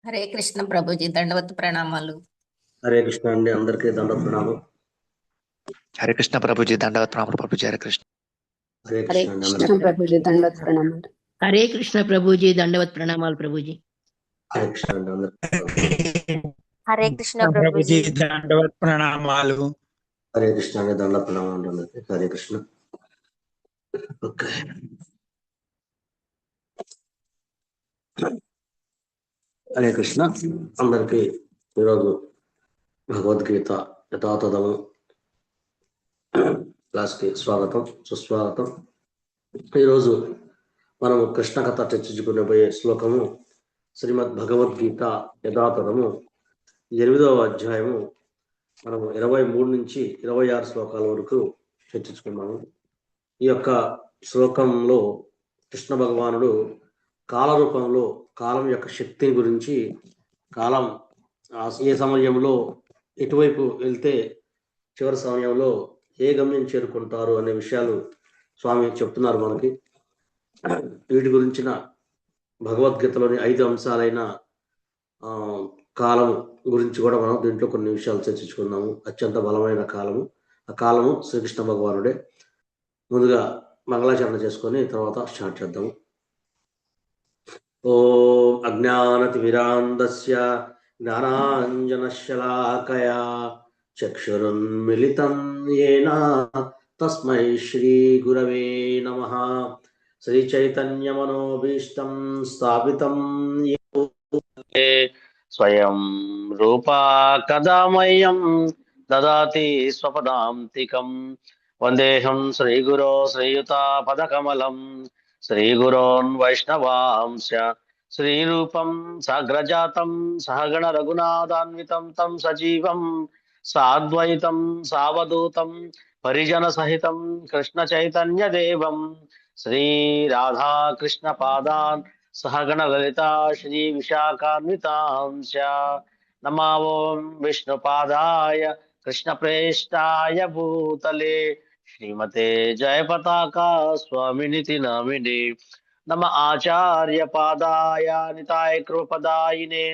హరే కృష్ణ ప్రభుజీ, దండవత్ ప్రణామాలు. హరే కృష్ణ అండి, అందరికీ దండ ప్రణామం. హరే కృష్ణ ప్రభుజీ, దండవత్ ప్రణామాలు ప్రభుజీ. హరే కృష్ణ. హరే హరే కృష్ణ అండి, కృష్ణ అందరికీ ప్రభుజీ దండవత్ ప్రణామాలు. హరే కృష్ణ ప్రభుజీ, దండవత్ ప్రణామాలు ప్రభుజీ. హరే కృష్ణ అండి, అందరికీ హరే కృష్ణ ప్రభుజీ. దండవత్ ప్రణామాలు. హరే కృష్ణ అండి, దండ ప్రణామం అండి అందరికీ. హరే కృష్ణ. ఓకే, హరే కృష్ణ అందరికీ. ఈరోజు భగవద్గీత యథాతథము క్లాస్కి స్వాగతం, సుస్వాగతం. ఈరోజు మనము కృష్ణ కథ చర్చించుకునే శ్లోకము శ్రీమద్ భగవద్గీత యథాతథము 8వ అధ్యాయము. మనము 23 నుంచి 26 శ్లోకాల వరకు చర్చించుకున్నాము. ఈ యొక్క శ్లోకంలో కృష్ణ భగవానుడు కాల రూపంలో కాలం యొక్క శక్తిని గురించి, కాలం ఏ సమయంలో ఎటువైపు వెళ్తే చివరి సమయంలో ఏ గమ్యం చేరుకుంటారు అనే విషయాలు స్వామి చెప్తున్నారు మనకి. వీటి గురించిన భగవద్గీతలోని 5 అంశాలైన కాలము గురించి కూడా మనం దీంట్లో కొన్ని విషయాలు చర్చించుకున్నాము. అత్యంత బలమైన కాలము, ఆ కాలము శ్రీకృష్ణ భగవానుడే. ముందుగా మంగళాచరణ చేసుకొని తర్వాత స్టార్ట్ చేద్దాము. ఓం అజ్ఞానతిమిరాంధస్య జ్ఞానాంజనశలాకయా చక్షురున్మిలితం యేన తస్మై శ్రీ గురవే నమః. శ్రీ చైతన్య మనోభీష్టం స్థాపితం స్వయం రూపా కదా మह्यं దదాతి స్వపదాంతికం. వందేహం శ్రీగురో శ్రీయుతాపదకమలం శ్రీగురోన్ వైష్ణవాంశ శ్రీరూపం సాగ్రజాతం సహగణ రఘునాథాన్వితం తం సజీవం సాద్వైతం సావధూతం పరిజన సహితం కృష్ణ చైతన్య దేవం శ్రీ రాధా కృష్ణ పాదాన్ సహగణ లలితా శ్రీ విశాఖాన్వితాంశ. నమావోం విష్ణుపాదాయ కృష్ణ ప్రేష్టాయ భూతలే శ్రీమతే జయపతాకా స్వామినితి నామినే. నమ ఆచార్య పాదాయ నితాయ కృపదాయినే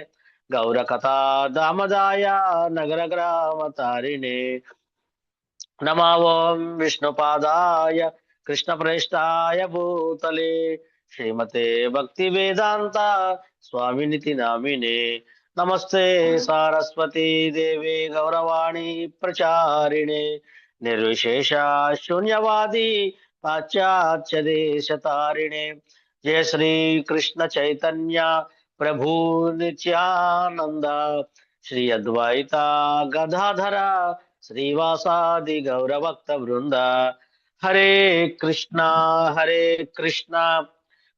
గౌరకథా దామదాయ నగర గ్రామ తారిణే. నమావోం విష్ణుపాదాయ కృష్ణ ప్రేష్టాయ భూతలే శ్రీమతే భక్తి వేదాంత స్వామినితి నామినే. నమస్తే సారస్వతీ దేవి గౌరవాణి ప్రచారిణే నిర్విశేష శూన్యవాది పాశ్చాత్య దేశతారిణే. జయ శ్రీ కృష్ణ చైతన్య ప్రభు నిత్యానంద శ్రీ అద్వైత గదాధర శ్రీవాసాది గౌరభక్త బృంద. హరే కృష్ణ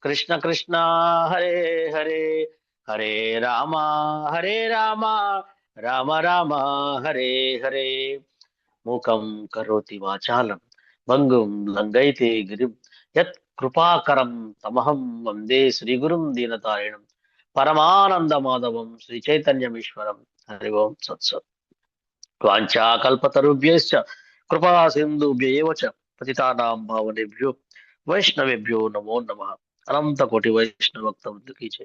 కృష్ణ కృష్ణ హరే హరే, హరే రామ రామ రామ హరే హరే. మూకం కరోతి వాచాలం భంగుం లంఘయితే గిరిం యత్ కృపాకరం తమహం వందే శ్రీగురుం దీనతారిణం పరమానంద మాధవం శ్రీ చైతన్యమీశ్వరం. హరి ఓం సత్సత్. వాంఛాకల్పతరుభ్యశ్చ కృపా సింధుభ్యైవ చ పతితానాం పావనేభ్యో వైష్ణవేభ్యో నమో నమః. అనంత కోటి వైష్ణవ భక్త వృంद की जय.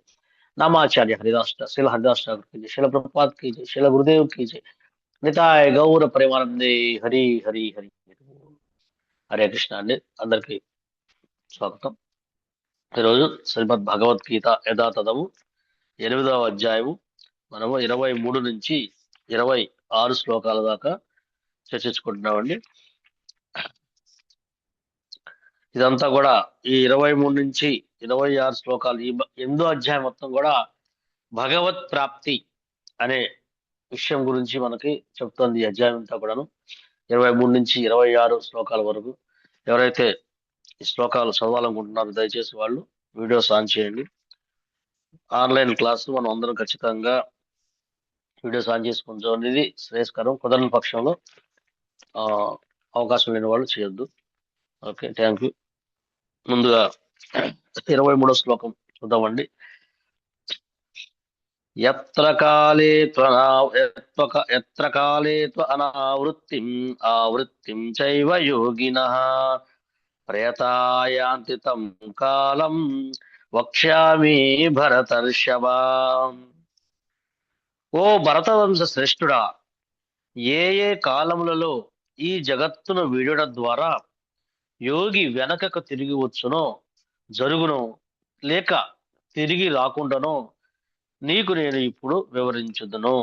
नामाचार्य हरिदास शिल हरिदास ठाकुर की जय. शिल प्रभुपाद की जय. शिल गुरुदेव की जय. నితాయ గౌర ప్రేమానందే హరి హరి హరి. హరే కృష్ణ అండి, అందరికీ స్వాగతం. ఈరోజు శ్రీమద్ భగవద్గీత యథాతథము 8వ అధ్యాయము. మనము 23 నుంచి 26 శ్లోకాల దాకా చర్చించుకుంటున్నామండి. ఇదంతా కూడా ఈ 23 నుంచి 26 శ్లోకాలు, ఈ 8వ అధ్యాయం మొత్తం కూడా భగవత్ ప్రాప్తి అనే విషయం గురించి మనకి చెప్తోంది. ఈ అధ్యాయం అంతా కూడాను 23 నుంచి 26 శ్లోకాల వరకు. ఎవరైతే ఈ శ్లోకాలు చదవాలనుకుంటున్నారో దయచేసి వాళ్ళు వీడియోస్ ఆన్ చేయండి. ఆన్లైన్ క్లాసు మనం అందరం ఖచ్చితంగా వీడియోస్ ఆన్ చేసుకుని చూడండి. ఇది శ్రేయస్కరం. కుదరని పక్షంలో అవకాశం లేని వాళ్ళు చేయొద్దు. Okay, thank you. ముందుగా 23వ శ్లోకం చూద్దామండి. యత్ర కాలే అనావృత్తిం ఆవృత్తిం చైవ యోగినః ప్రయతాయాంతి తం కాలం వక్ష్యామి భరతర్షభ. ఓ భరతవంశ శ్రేష్ఠుడా, ఏ ఏ కాలములలో ఈ జగత్తును వీడడం ద్వారా యోగి వెనకకు తిరిగి వచ్చునో జరుగునో లేక తిరిగి రాకుండానో నీకు నేను ఇప్పుడు వివరించుదును.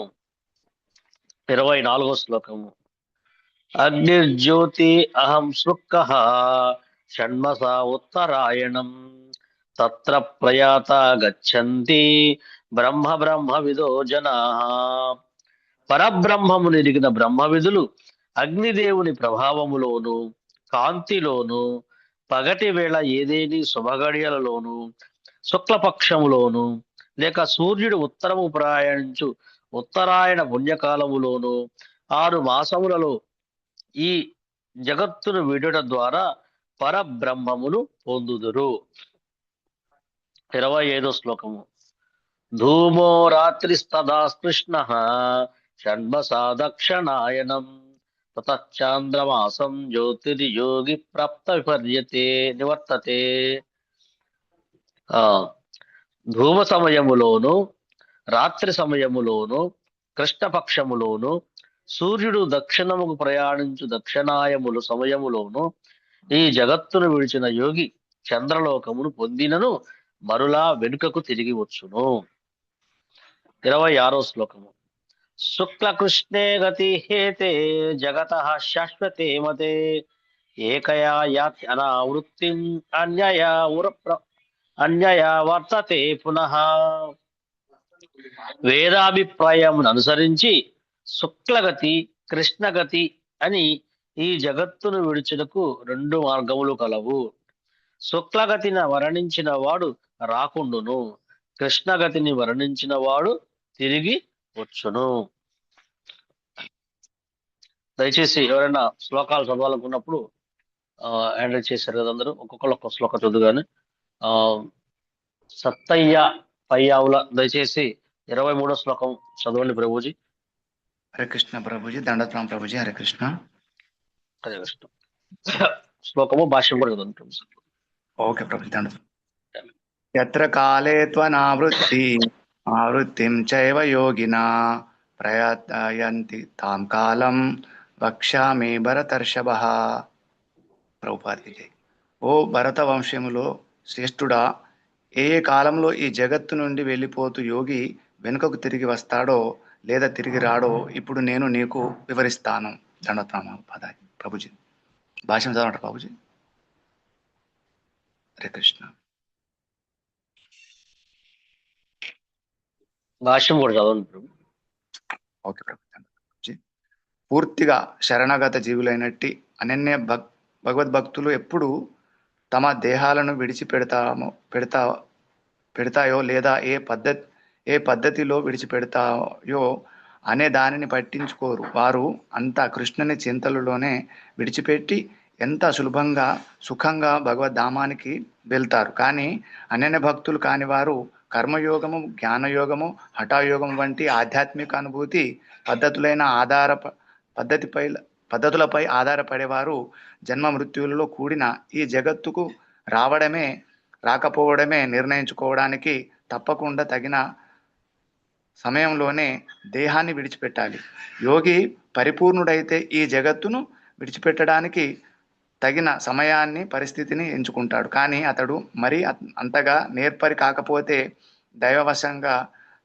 24వ శ్లోకము. అగ్నిర్జ్యోతి అహం శృక్కః షణ్మసా ఉత్తరాయణం తత్ర ప్రయాత గచ్చంతి బ్రహ్మ బ్రహ్మ విదో జనాః. పరబ్రహ్మమును ఎరిగిన బ్రహ్మవిధులు అగ్నిదేవుని ప్రభావములోను కాంతిలోను పగటి వేళ ఏదేని శుభగడియలలోను శుక్లపక్షములోను లేక సూర్యుడు ఉత్తరము ప్రయాణించు ఉత్తరాయణ పుణ్యకాలములోను 6 మాసములలో ఈ జగత్తును వీడుట ద్వారా పరబ్రహ్మమును పొందుదురు. 25వ శ్లోకము. ధూమో రాత్రిస్తదా స్పృష్ణః షణ్మసా దక్షిణాయనం తతశ్చాంద్రమాసం జ్యోతిర్యోగి ప్రాప్త విపర్యతే నివర్తతే. ఆ ధూమ సమయములోను రాత్రి సమయములోను కృష్ణపక్షములోను సూర్యుడు దక్షిణముకు ప్రయాణించు దక్షిణాయములు సమయములోను ఈ జగత్తును విడిచిన యోగి చంద్రలోకమును పొందినను మరులా వెనుకకు తిరిగి వచ్చును. 26వ శ్లోకము. శుక్లకృష్ణే గతి హేతే జగతః శాశ్వతే మతే ఏకయా యాతి అనావృత్తిం అన్యయా వర్తతే పునః. వేదాభిప్రాయమును అనుసరించి శుక్లగతి కృష్ణగతి అని ఈ జగత్తును విడుచుటకు 2 మార్గములు కలవు. శుక్లగతిని వర్ణించిన వాడు రాకుండును, కృష్ణగతిని వర్ణించిన వాడు తిరిగి వచ్చును. దయచేసి ఎవరైనా శ్లోకాలు చదవాలనుకున్నప్పుడు హ్యాండిల్ చేశారు కదా అందరూ, ఒక్కొక్కరు ఒక్కొక్క శ్లోకం చదువుగానే. సత్తయ్య పయ్యావుల దయచేసి 23వ శ్లోకం చదవండి ప్రభుజీ. హరే కృష్ణ ప్రభుజీ, దండోత్ప్రణామం ప్రభుజీ. హరే కృష్ణ. హరే కృష్ణ. శ్లోకము భాష్యం కూడా చదవండి. ఓకే ప్రభుజీ, దండోత్ప్రణామం. యత్ర కాలే త్వనావృత్తి ఆవృత్తిం చైవ యోగినా ప్రయతయంతి తాం కాలం వక్ష్యామి భరతర్షభః. ప్రభుపాదికి జై. ఓ భరత వంశములో శ్రేష్ఠుడా, ఏ కాలంలో ఈ జగత్తు నుండి వెళ్ళిపోతూ యోగి వెనుకకు తిరిగి వస్తాడో లేదా తిరిగి రాడో ఇప్పుడు నేను నీకు వివరిస్తాను. దండోత్ప్రణామం పదాయి ప్రభుజీ. భాష్యం చదవండి ప్రభుజీ. హరే కృష్ణ. భాష్యం కూడా చదవండి ప్రభు. ఓకే ప్రభు. పూర్తిగా శరణాగత జీవులైనట్టి అనన్య భగవద్భక్తులు ఎప్పుడు తమ దేహాలను పెడతాయో లేదా ఏ పద్ధతిలో విడిచిపెడతాయో అనే దానిని పట్టించుకోరు. వారు అంతా కృష్ణుని చింతలలోనే విడిచిపెట్టి ఎంత సులభంగా సుఖంగా భగవద్ధామానికి వెళ్తారు. కానీ అనన్య భక్తులు కాని వారు కర్మయోగము, జ్ఞానయోగము, హఠయోగము వంటి ఆధ్యాత్మిక అనుభూతి పద్ధతులపై ఆధారపడేవారు జన్మ మృత్యువులలో కూడిన ఈ జగత్తుకు రాకపోవడమే నిర్ణయించుకోవడానికి తప్పకుండా తగిన సమయంలోనే దేహాన్ని విడిచిపెట్టాలి. యోగి పరిపూర్ణుడైతే ఈ జగత్తును విడిచిపెట్టడానికి తగిన సమయాన్ని పరిస్థితిని ఎంచుకుంటాడు. కానీ అతడు మరి అంతగా నేర్పరి కాకపోతే దైవవశంగా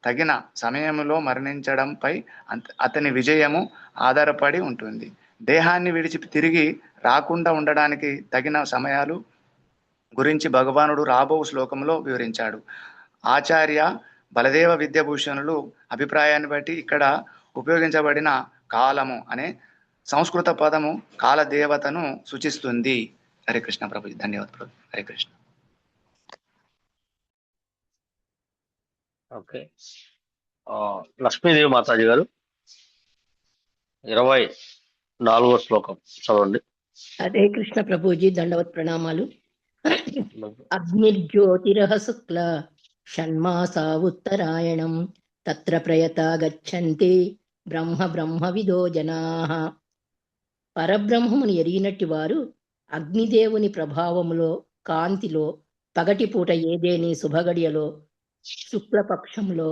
తగిన సమయంలో మరణించడంపై అతని విజయము ఆధారపడి ఉంటుంది. దేహాన్ని విడిచి తిరిగి రాకుండా ఉండడానికి తగిన సమయాలు గురించి భగవానుడు రాబో శ్లోకంలో వివరించాడు. ఆచార్య బలదేవ విద్యాభూషణులు అభిప్రాయాన్ని బట్టి ఇక్కడ ఉపయోగించబడిన కాలము అనే సంస్కృత పదము కాలదేవతను సూచిస్తుంది. హరే కృష్ణ ప్రభుజీ. ధన్యవాదాలు ప్రభు. హరే కృష్ణ. ఓకే. లక్ష్మీదేవి మాతాజీ గారు 24వ శ్లోకం చదవండి. హరే కృష్ణ ప్రభుజీ. దండవత్ ప్రణామాలు. అగ్నిర్జ్యోతిరః శుక్ల షణ్మాసా ఉత్తరాయణం తత్ర ప్రయత గచ్చంతి బ్రహ్మ బ్రహ్మ విదో జనాః. పరబ్రహ్మమును ఎరిగినట్టి వారు అగ్నిదేవుని ప్రభావములో కాంతిలో పగటిపూట ఏదేని శుభగడియలో శుక్లపక్షంలో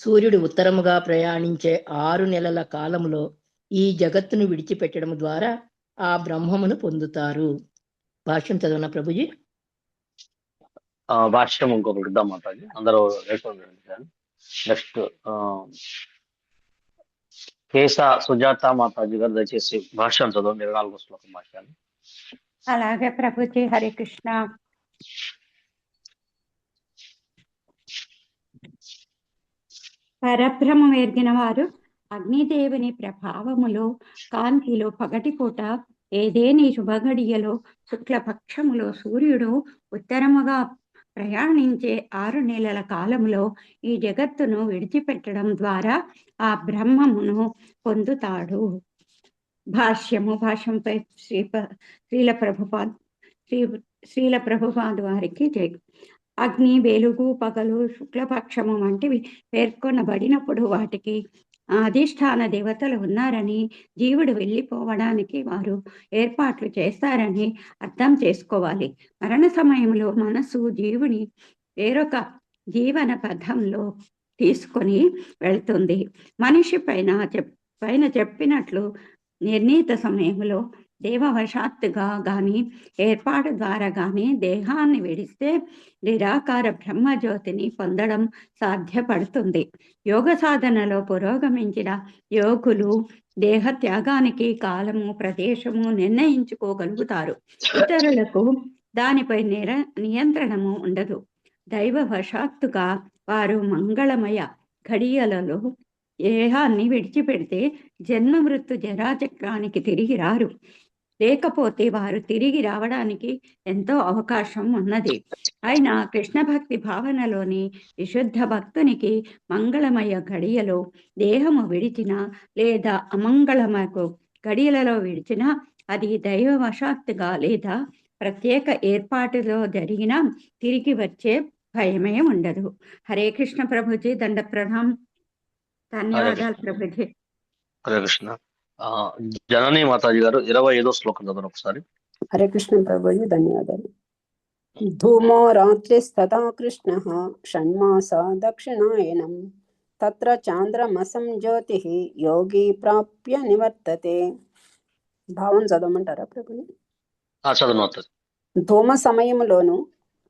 సూర్యుడు ఉత్తరముగా ప్రయాణించే 6 నెలల కాలములో ఈ జగత్తును విడిచిపెట్టడం ద్వారా ఆ బ్రహ్మమును పొందుతారు. భాష్యం చదవన ప్రభుజీ. భాష్యం ఇంకొకటి ఇద్దాం మాతాజీ, అందరూ నెక్స్ట్ కేశ సుజాత మాతాజీ గారు దయచేసి భాష్యం చదవండి, 24వ శ్లోకం భాష్యాన్ని. అలాగే ప్రభుజీ. హరే కృష్ణ. పరబ్రహ్మం ఎరిగిన వారు అగ్నిదేవుని ప్రభావములో కాంతిలో పగటిపూట ఏదేని శుభగడియలో శుక్లపక్షములో సూర్యుడు ఉత్తరముగా ప్రయాణించే 6 నెలల కాలంలో ఈ జగత్తును విడిచిపెట్టడం ద్వారా ఆ బ్రహ్మమును పొందుతాడు. భాష్యంపై శ్రీల ప్రభుపాద్ వారికి జై. అగ్ని, వెలుగు, పగలు, శుక్లపక్షము వంటివి పేర్కొనబడినప్పుడు వాటికి అధిష్టాన దేవతలు ఉన్నారని, జీవుడు వెళ్ళిపోవడానికి వారు ఏర్పాట్లు చేస్తారని అర్థం చేసుకోవాలి. మరణ సమయంలో మనసు జీవుని వేరొక జీవన పథంలో తీసుకొని వెళ్తుంది. మనిషి పైన చెప్పినట్లు నిర్ణీత సమయంలో దేవవశాత్తుగా గాని ఏర్పాటు ద్వారా గాని దేహాన్ని విడిస్తే నిరాకార బ్రహ్మజ్యోతిని పొందడం సాధ్యపడుతుంది. యోగ సాధనలో పురోగమించిన యోగులు దేహ త్యాగానికి కాలము, ప్రదేశము నిర్ణయించుకోగలుగుతారు. ఇతరులకు దానిపై నియంత్రణము ఉండదు. దైవవశాత్తుగా వారు మంగళమయ ఘడియలలో దేహాన్ని విడిచిపెడితే జన్మ మృత్యు జరాచక్రానికి తిరిగి రారు. లేకపోతే వారు తిరిగి రావడానికి ఎంతో అవకాశం ఉన్నది. అయినా కృష్ణ భక్తి భావనలోని విశుద్ధ భక్తునికి మంగళమయ ఘడియలో దేహము విడిచిన లేదా అమంగళమయ ఘడియలలో విడిచిన అది దైవవశాత్తుగా లేదా ప్రత్యేక ఏర్పాటులో జరిగిన తిరిగి వచ్చే భయమే ఉండదు. హరే కృష్ణ ప్రభుజీ. దండ ప్రణాం. ధన్యవాదాలు ప్రభుజీ. హరే కృష్ణ. జనని మాతాజీ గారు 25వ శ్లోకం చదవండి ఒకసారి. హరే కృష్ణ ప్రభుజీ. ధన్యవాదాలు. ధూమో రాత్రిస్తథా కృష్ణః షణ్మాసా దక్షిణాయనం తత్ర చాంద్రమసం జ్యోతిః యోగి ప్రాప్య నివర్తతే. భావం చదవమంటారా ప్రభుజీ? చదవను. ధూమ సమయములోను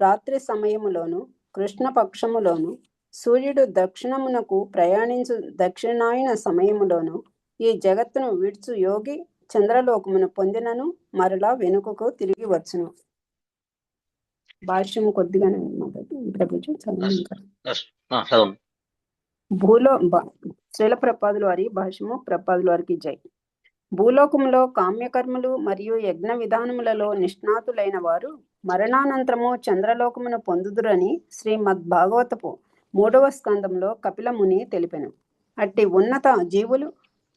రాత్రి సమయములోను కృష్ణ పక్షములోను సూర్యుడు దక్షిణమునకు ప్రయాణించు దక్షిణాయన సమయములోను ఈ జగత్తును విడుచు యోగి చంద్రలోకమును పొందినను మరలా వెనుకకు తిరిగి వచ్చును. భాష్యం కొద్దిగానే ప్రభుజీ. శ్రీల ప్రపాదుల వారి భాష్యము. ప్రపాదుల వారికి జై. భూలోకములో కామ్యకర్మలు మరియు యజ్ఞ విధానములలో నిష్ణాతులైన వారు మరణానంతరము చంద్రలోకమును పొందుదురని శ్రీమద్ భాగవతపు 3వ స్కందంలో కపిల ముని తెలిపెను. అట్టి ఉన్నత జీవులు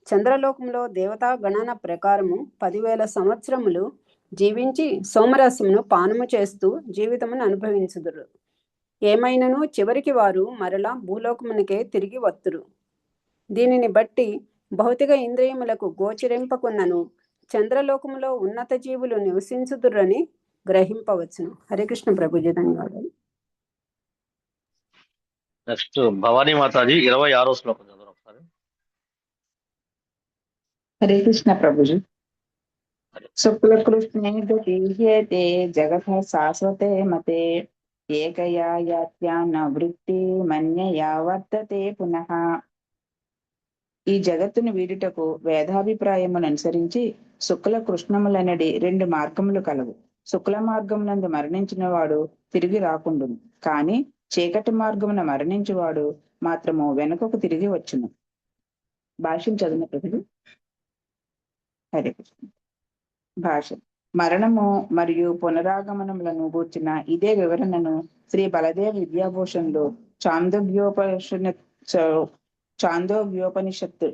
చంద్రలోకంలో దేవతా గణన ప్రకారము 10,000 సంవత్సరములు జీవించి సోమరసమును పానము చేస్తూ జీవితమును అనుభవించుదురు. ఏమైనను చివరికి వారు మరలా భూలోకమునికే తిరిగి వత్తురు. దీనిని బట్టి భౌతిక ఇంద్రియములకు గోచరింపకున్నను చంద్రలోకములో ఉన్నత జీవులు నివసించుదురని గ్రహింపవచ్చును. హరే కృష్ణ ప్రభుజీ. ధన్యవాదాలు. నెక్స్ట్ భవానీ మాతాజీ 26వ శ్లోకం చదవండి ఒకసారి. హరే కృష్ణ ప్రభుజీ. శుక్లకృష్ణే గతీయతే జగత శాశ్వతే మతే ఏకయా యాత్యాన వృత్తి మన్యయా వర్తతే పునః. ఈ జగత్తును వీడుటకు వేదాభిప్రాయమును అనుసరించి శుక్ల కృష్ణములనడి 2 మార్గములు కలవు. శుక్ల మార్గమునందు మరణించిన వాడు తిరిగి రాకుండును, కాని చీకటి మార్గమున మరణించువాడు మాత్రము వెనుకకు తిరిగి వచ్చును. భాష్యం చదివిన ప్రభులు. హరే కృష్ణ. భాష్యం. మరణము మరియు పునరాగమనములను గూర్చిన ఇదే వివరణను శ్రీ బలదేవ విద్యాభూషణ్లో చాందోగ్యోపనిషత్తు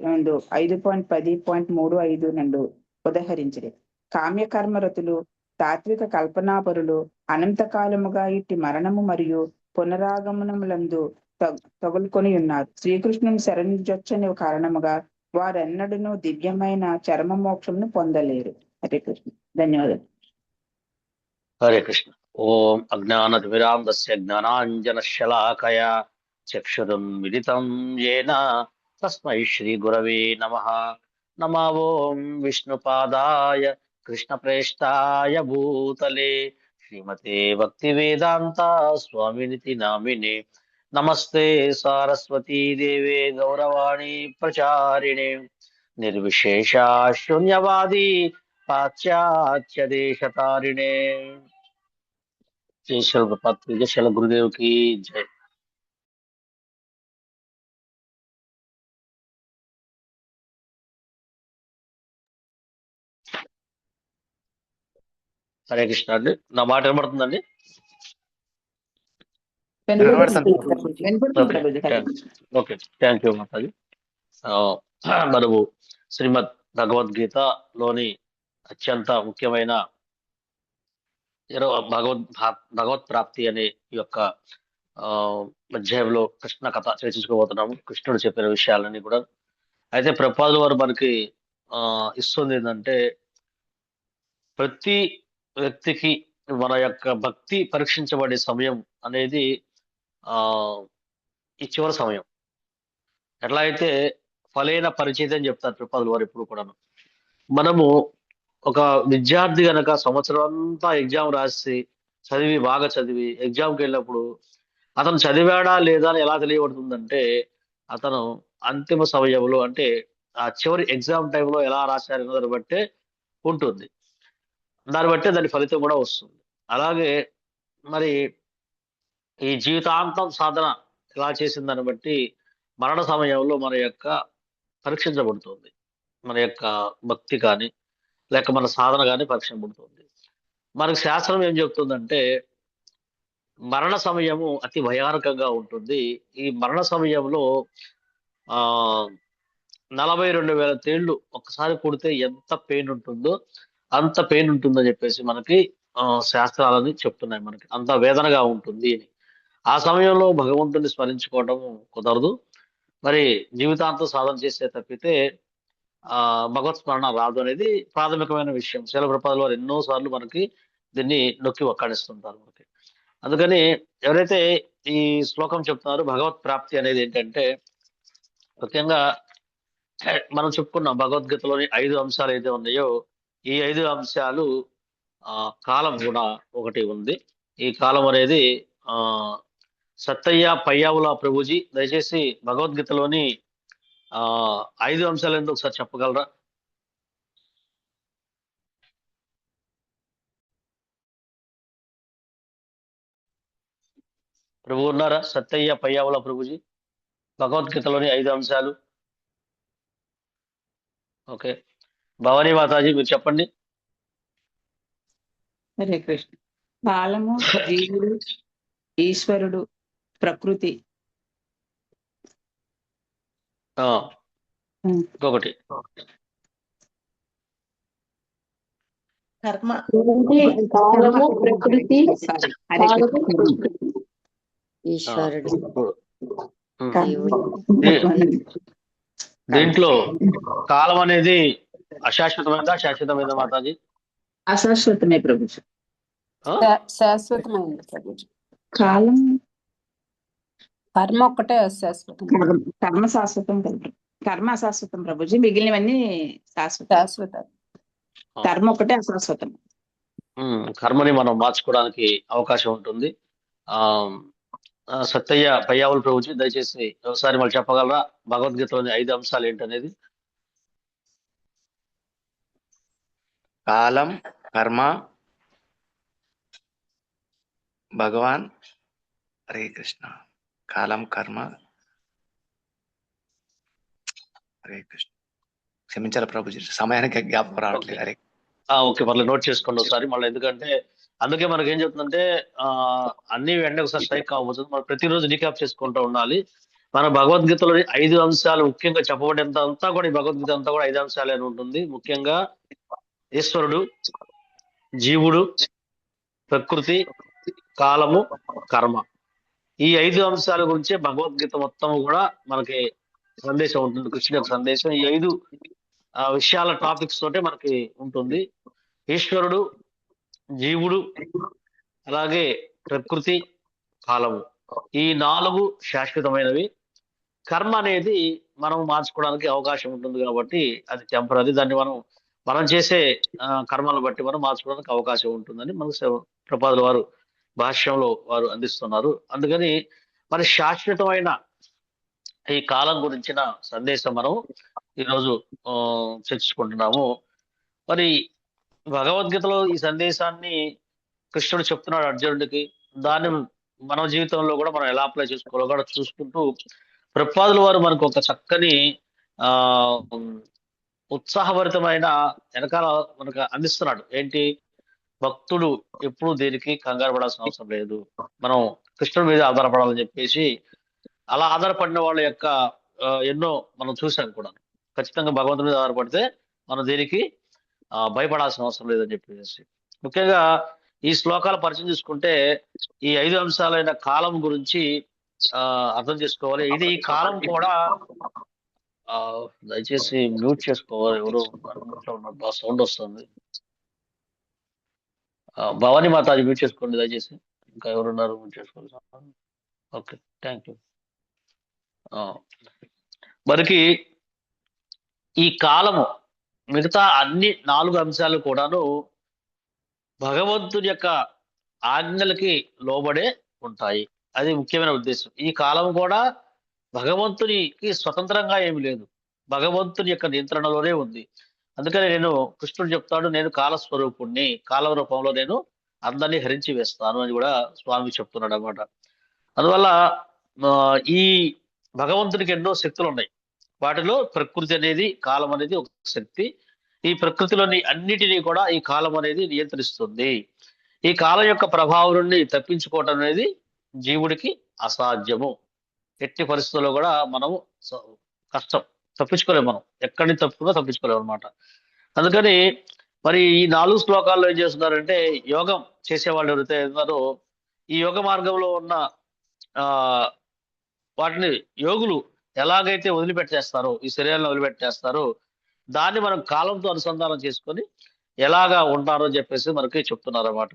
5.10.35 నందు ఉదహరించిరి. కామ్యకర్మరతులు తాత్విక కల్పనాపరులు అనంతకాలముగా ఇట్టి మరణము మరియు పునరాగమనములందు తగులుకొని ఉన్నారు. శ్రీకృష్ణుని శరణుజొచ్చని కారణముగా వారెన్నడూనూ దివ్యమైన చరమ మోక్షమును పొందలేరు. హరే కృష్ణ. ధన్యవాదాలు. హరే కృష్ణ. ఓం అజ్ఞానతిమిరాంధస్య జ్ఞానాంజనశలాకయా చక్షురున్మిలితం येन తస్మై శ్రీ గురవే నమః. నమో ఓం విష్ణుపాదాయ కృష్ణప్రేష్టాయ భూతలే శ్రీమతే భక్తి వేదాంత స్వామినితి నామినే. నమస్తే సారస్వతీ దేవే గౌరవాణి ప్రచారిణే నిర్విశేష శూన్యవాది పాశ్చాత్య దేశతారిణే. జై శిల ప్రభుపాద జై శిల గురుదేవ్ కి జై. హరే కృష్ణ అండి. నా మాట వినబడుతుందండి? వినపడుతుంది Prabhuji. Okay, thank you Mataji. మనము శ్రీమద్ భగవద్గీతలోని అత్యంత ముఖ్యమైన భగవత్ ప్రాప్తి అనే ఈ యొక్క అధ్యాయంలో కృష్ణ కథ చర్చించుకోబోతున్నాము. కృష్ణుడు చెప్పిన విషయాలన్నీ కూడా. అయితే ప్రభుపాదుల వారు మనకి ఇస్తుంది ఏంటంటే, ప్రతి వ్యక్తికి మన యొక్క భక్తి పరీక్షించబడే సమయం అనేది ఈ చివరి సమయం. ఎట్లా అయితే ఫలైన పరిచయం అని చెప్తారు ప్రభుపాదుల వారు ఎప్పుడు కూడాను. మనము ఒక విద్యార్థి గనక సంవత్సరం అంతా ఎగ్జామ్ రాసి బాగా చదివి ఎగ్జామ్కి వెళ్ళినప్పుడు అతను చదివాడా లేదా అని ఎలా తెలియబడుతుందంటే, అతను అంతిమ సమయంలో అంటే ఆ చివరి ఎగ్జామ్ టైంలో ఎలా రాశారన్న దాన్ని బట్టే ఉంటుంది. దాన్ని బట్టే దాని ఫలితం కూడా వస్తుంది. అలాగే మరి ఈ జీవితాంతం సాధన ఎలా చేసిన దాన్ని బట్టి మరణ సమయంలో మన యొక్క పరీక్షించబడుతుంది. మన యొక్క భక్తి కానీ లేక మన సాధన కానీ పరీక్షించబడుతుంది. మనకు శాస్త్రం ఏం చెప్తుందంటే, మరణ సమయము అతి భయానకంగా ఉంటుంది. ఈ మరణ సమయంలో 42,000 తేళ్లు ఒక్కసారి పుడితే ఎంత పెయిన్ ఉంటుందో అంత పెయిన్ ఉంటుందని చెప్పేసి మనకి శాస్త్రాలని చెప్తున్నాయి. మనకి అంత వేదనగా ఉంటుంది అని. ఆ సమయంలో భగవంతుని స్మరించుకోవడం కుదరదు. మరి జీవితాంతం సాధన చేసే తప్పితే భగవత్ స్మరణ రాదు అనేది ప్రాథమికమైన విషయం. శీల ప్రభుపాదుల వారు ఎన్నో సార్లు మనకి దీన్ని నొక్కి వక్కాడిస్తుంటారు మనకి. అందుకని ఎవరైతే ఈ శ్లోకం చెప్తున్నారో భగవత్ ప్రాప్తి అనేది ఏంటంటే, ముఖ్యంగా మనం చెప్పుకున్నాం భగవద్గీతలోని 5 అంశాలు అయితే ఉన్నాయో, ఈ 5 అంశాలు కాలం కూడా ఒకటి ఉంది. ఈ కాలం అనేది సత్తయ్య పయ్యావుల ప్రభుజీ దయచేసి భగవద్గీతలోని 5 అంశాలు ఎందుకు ఒకసారి చెప్పగలరా? ప్రభు ఉన్నారా? సత్తయ్య పయ్యావుల ప్రభుజీ భగవద్గీతలోని 5 అంశాలు. ఓకే, భవానీ మాతాజీ మీరు చెప్పండి. హరే కృష్ణ. కాలము, జీవుడు, ఈశ్వరుడు, ప్రకృతి. ఇంకొకటి కర్మ, కాలము, ప్రకృతి, ఈశ్వరుడు. దీంట్లో కాలం అనేది అశాశ్వతమైనదా శాశ్వతమైనదా మాతాజీ? అశాశ్వతమే ప్రభు. శాశ్వతమైంది ప్రభుజీ. కాలం కర్మ ఒక్కటే అశాశ్వతం. కర్మ శాశ్వతం కదా. కర్మ అశాశ్వతం ప్రభుజీ, మిగిలినవన్నీ శాశ్వతం. కర్మ ఒకటే అశాశ్వతం. కర్మని మనం మార్చుకోవడానికి అవకాశం ఉంటుంది. సత్తయ్య పయ్యావుల ప్రభుజీ దయచేసి ఒకసారి మళ్ళీ చెప్పగలరా భగవద్గీతలోని 5 అంశాలు ఏంటనేది? కాలం, కర్మ, భగవాన్. హరే కృష్ణ. కాలం, కర్మ, హరే కృష్ణ. క్షమించాలి ప్రభుజీ, సమయానికి జ్ఞాపకం రావట్లేదు. హరే. ఓకే, మళ్ళీ నోట్ చేసుకోండి ఒకసారి మళ్ళీ. ఎందుకంటే అందుకే మనకి ఏం చెప్తుందంటే అన్ని వెంటనే ఒకసారి స్ట్రైక్ కావచ్చు. మనం ప్రతిరోజు రీక్యాప్ చేసుకుంటూ ఉండాలి. మన భగవద్గీతలోని 5 అంశాలు ముఖ్యంగా చెప్పబడేంత అంతా కూడా ఈ భగవద్గీత అంతా కూడా 5 అంశాలే అని ఉంటుంది. ముఖ్యంగా ఈశ్వరుడు, జీవుడు, ప్రకృతి, కాలము, కర్మ. ఈ 5 అంశాల గురించే భగవద్గీత మొత్తం కూడా మనకి సందేశం ఉంటుంది. కృష్ణుడి యొక్క సందేశం ఈ 5 విషయాల టాపిక్స్ తోటే మనకి ఉంటుంది. ఈశ్వరుడు, జీవుడు, అలాగే ప్రకృతి, కాలము. ఈ 4 శాశ్వతమైనవి. కర్మ అనేది మనం మార్చుకోవడానికి అవకాశం ఉంటుంది కాబట్టి అది టెంపరీ. దాన్ని మనం చేసే కర్మలను బట్టి మనం మార్చుకోవడానికి అవకాశం ఉంటుందని మనకు ప్రపాదుల వారు భాష్యంలో వారు అందిస్తున్నారు. అందుకని మరి శాశ్వతమైన ఈ కాలం గురించిన సందేశం మనం ఈరోజు చర్చించుకుంటున్నాము. మరి భగవద్గీతలో ఈ సందేశాన్ని కృష్ణుడు చెప్తున్నాడు అర్జునుడికి. దాన్ని మన జీవితంలో కూడా మనం ఎలా అప్లై చేసుకోవాలో కూడా చూసుకుంటూ ప్రపాదుల వారు మనకు ఒక చక్కని ఆ ఉత్సాహభరితమైన వెనకాల మనకు అందిస్తున్నాడు. ఏంటి? భక్తుడు ఎప్పుడు దేనికి కంగారు పడాల్సిన అవసరం లేదు, మనం కృష్ణుడి మీద ఆధారపడాలని చెప్పేసి అలా ఆధారపడిన వాళ్ళ యొక్క ఎన్నో మనం చూసాం కూడా. ఖచ్చితంగా భగవంతుడి మీద ఆధారపడితే మనం దేనికి భయపడాల్సిన అవసరం లేదని చెప్పేసి ముఖ్యంగా ఈ శ్లోకాల పరిచయం చూసుకుంటే ఈ 5 అంశాలైన కాలం గురించి అర్థం చేసుకోవాలి. ఇది ఈ కాలం కూడా దయచేసి మ్యూట్ చేసుకోవాలి. ఎవరు బాగా సౌండ్ వస్తుంది. భవానీ మాతాజీ మ్యూట్ చేసుకోండి దయచేసి. ఇంకా ఎవరున్నారు మ్యూట్ చేసుకోవాలి? Okay, thank you. మరికి ఈ కాలము మిగతా అన్ని 4 అంశాలు కూడాను భగవంతుని యొక్క ఆజ్ఞలకి లోబడే ఉంటాయి. అది ముఖ్యమైన ఉద్దేశం. ఈ కాలం కూడా భగవంతునికి స్వతంత్రంగా ఏమి లేదు, భగవంతుని యొక్క నియంత్రణలోనే ఉంది. అందుకని కృష్ణుడు చెప్తాడు, నేను కాలస్వరూపుణ్ణి, కాల రూపంలో నేను అందరినీ హరించి వేస్తాను అని కూడా స్వామి చెప్తున్నాడు అన్నమాట. అందువల్ల ఈ భగవంతునికి ఎన్నో శక్తులు ఉన్నాయి. వాటిలో ప్రకృతి అనేది, కాలం అనేది ఒక శక్తి. ఈ ప్రకృతిలోని అన్నిటినీ కూడా ఈ కాలం అనేది నియంత్రిస్తుంది. ఈ కాలం యొక్క ప్రభావం నుండి తప్పించుకోవటం అనేది జీవుడికి అసాధ్యము. ఎట్టి పరిస్థితుల్లో కూడా మనము కష్టం, తప్పించుకోలేము. మనం ఎక్కడి నుంచి తప్పించుకోలేము అనమాట. అందుకని మరి ఈ 4 శ్లోకాల్లో ఏం చేస్తున్నారంటే, యోగం చేసేవాళ్ళు ఎవరైతే ఉన్నారో ఈ యోగ మార్గంలో ఉన్న వాటిని యోగులు ఎలాగైతే వదిలిపెట్టేస్తారో, ఈ శరీరాన్ని వదిలిపెట్టేస్తారో దాన్ని మనం కాలంతో అనుసంధానం చేసుకొని ఎలాగా ఉంటారో చెప్పేసి మనకి చెప్తున్నారు అన్నమాట.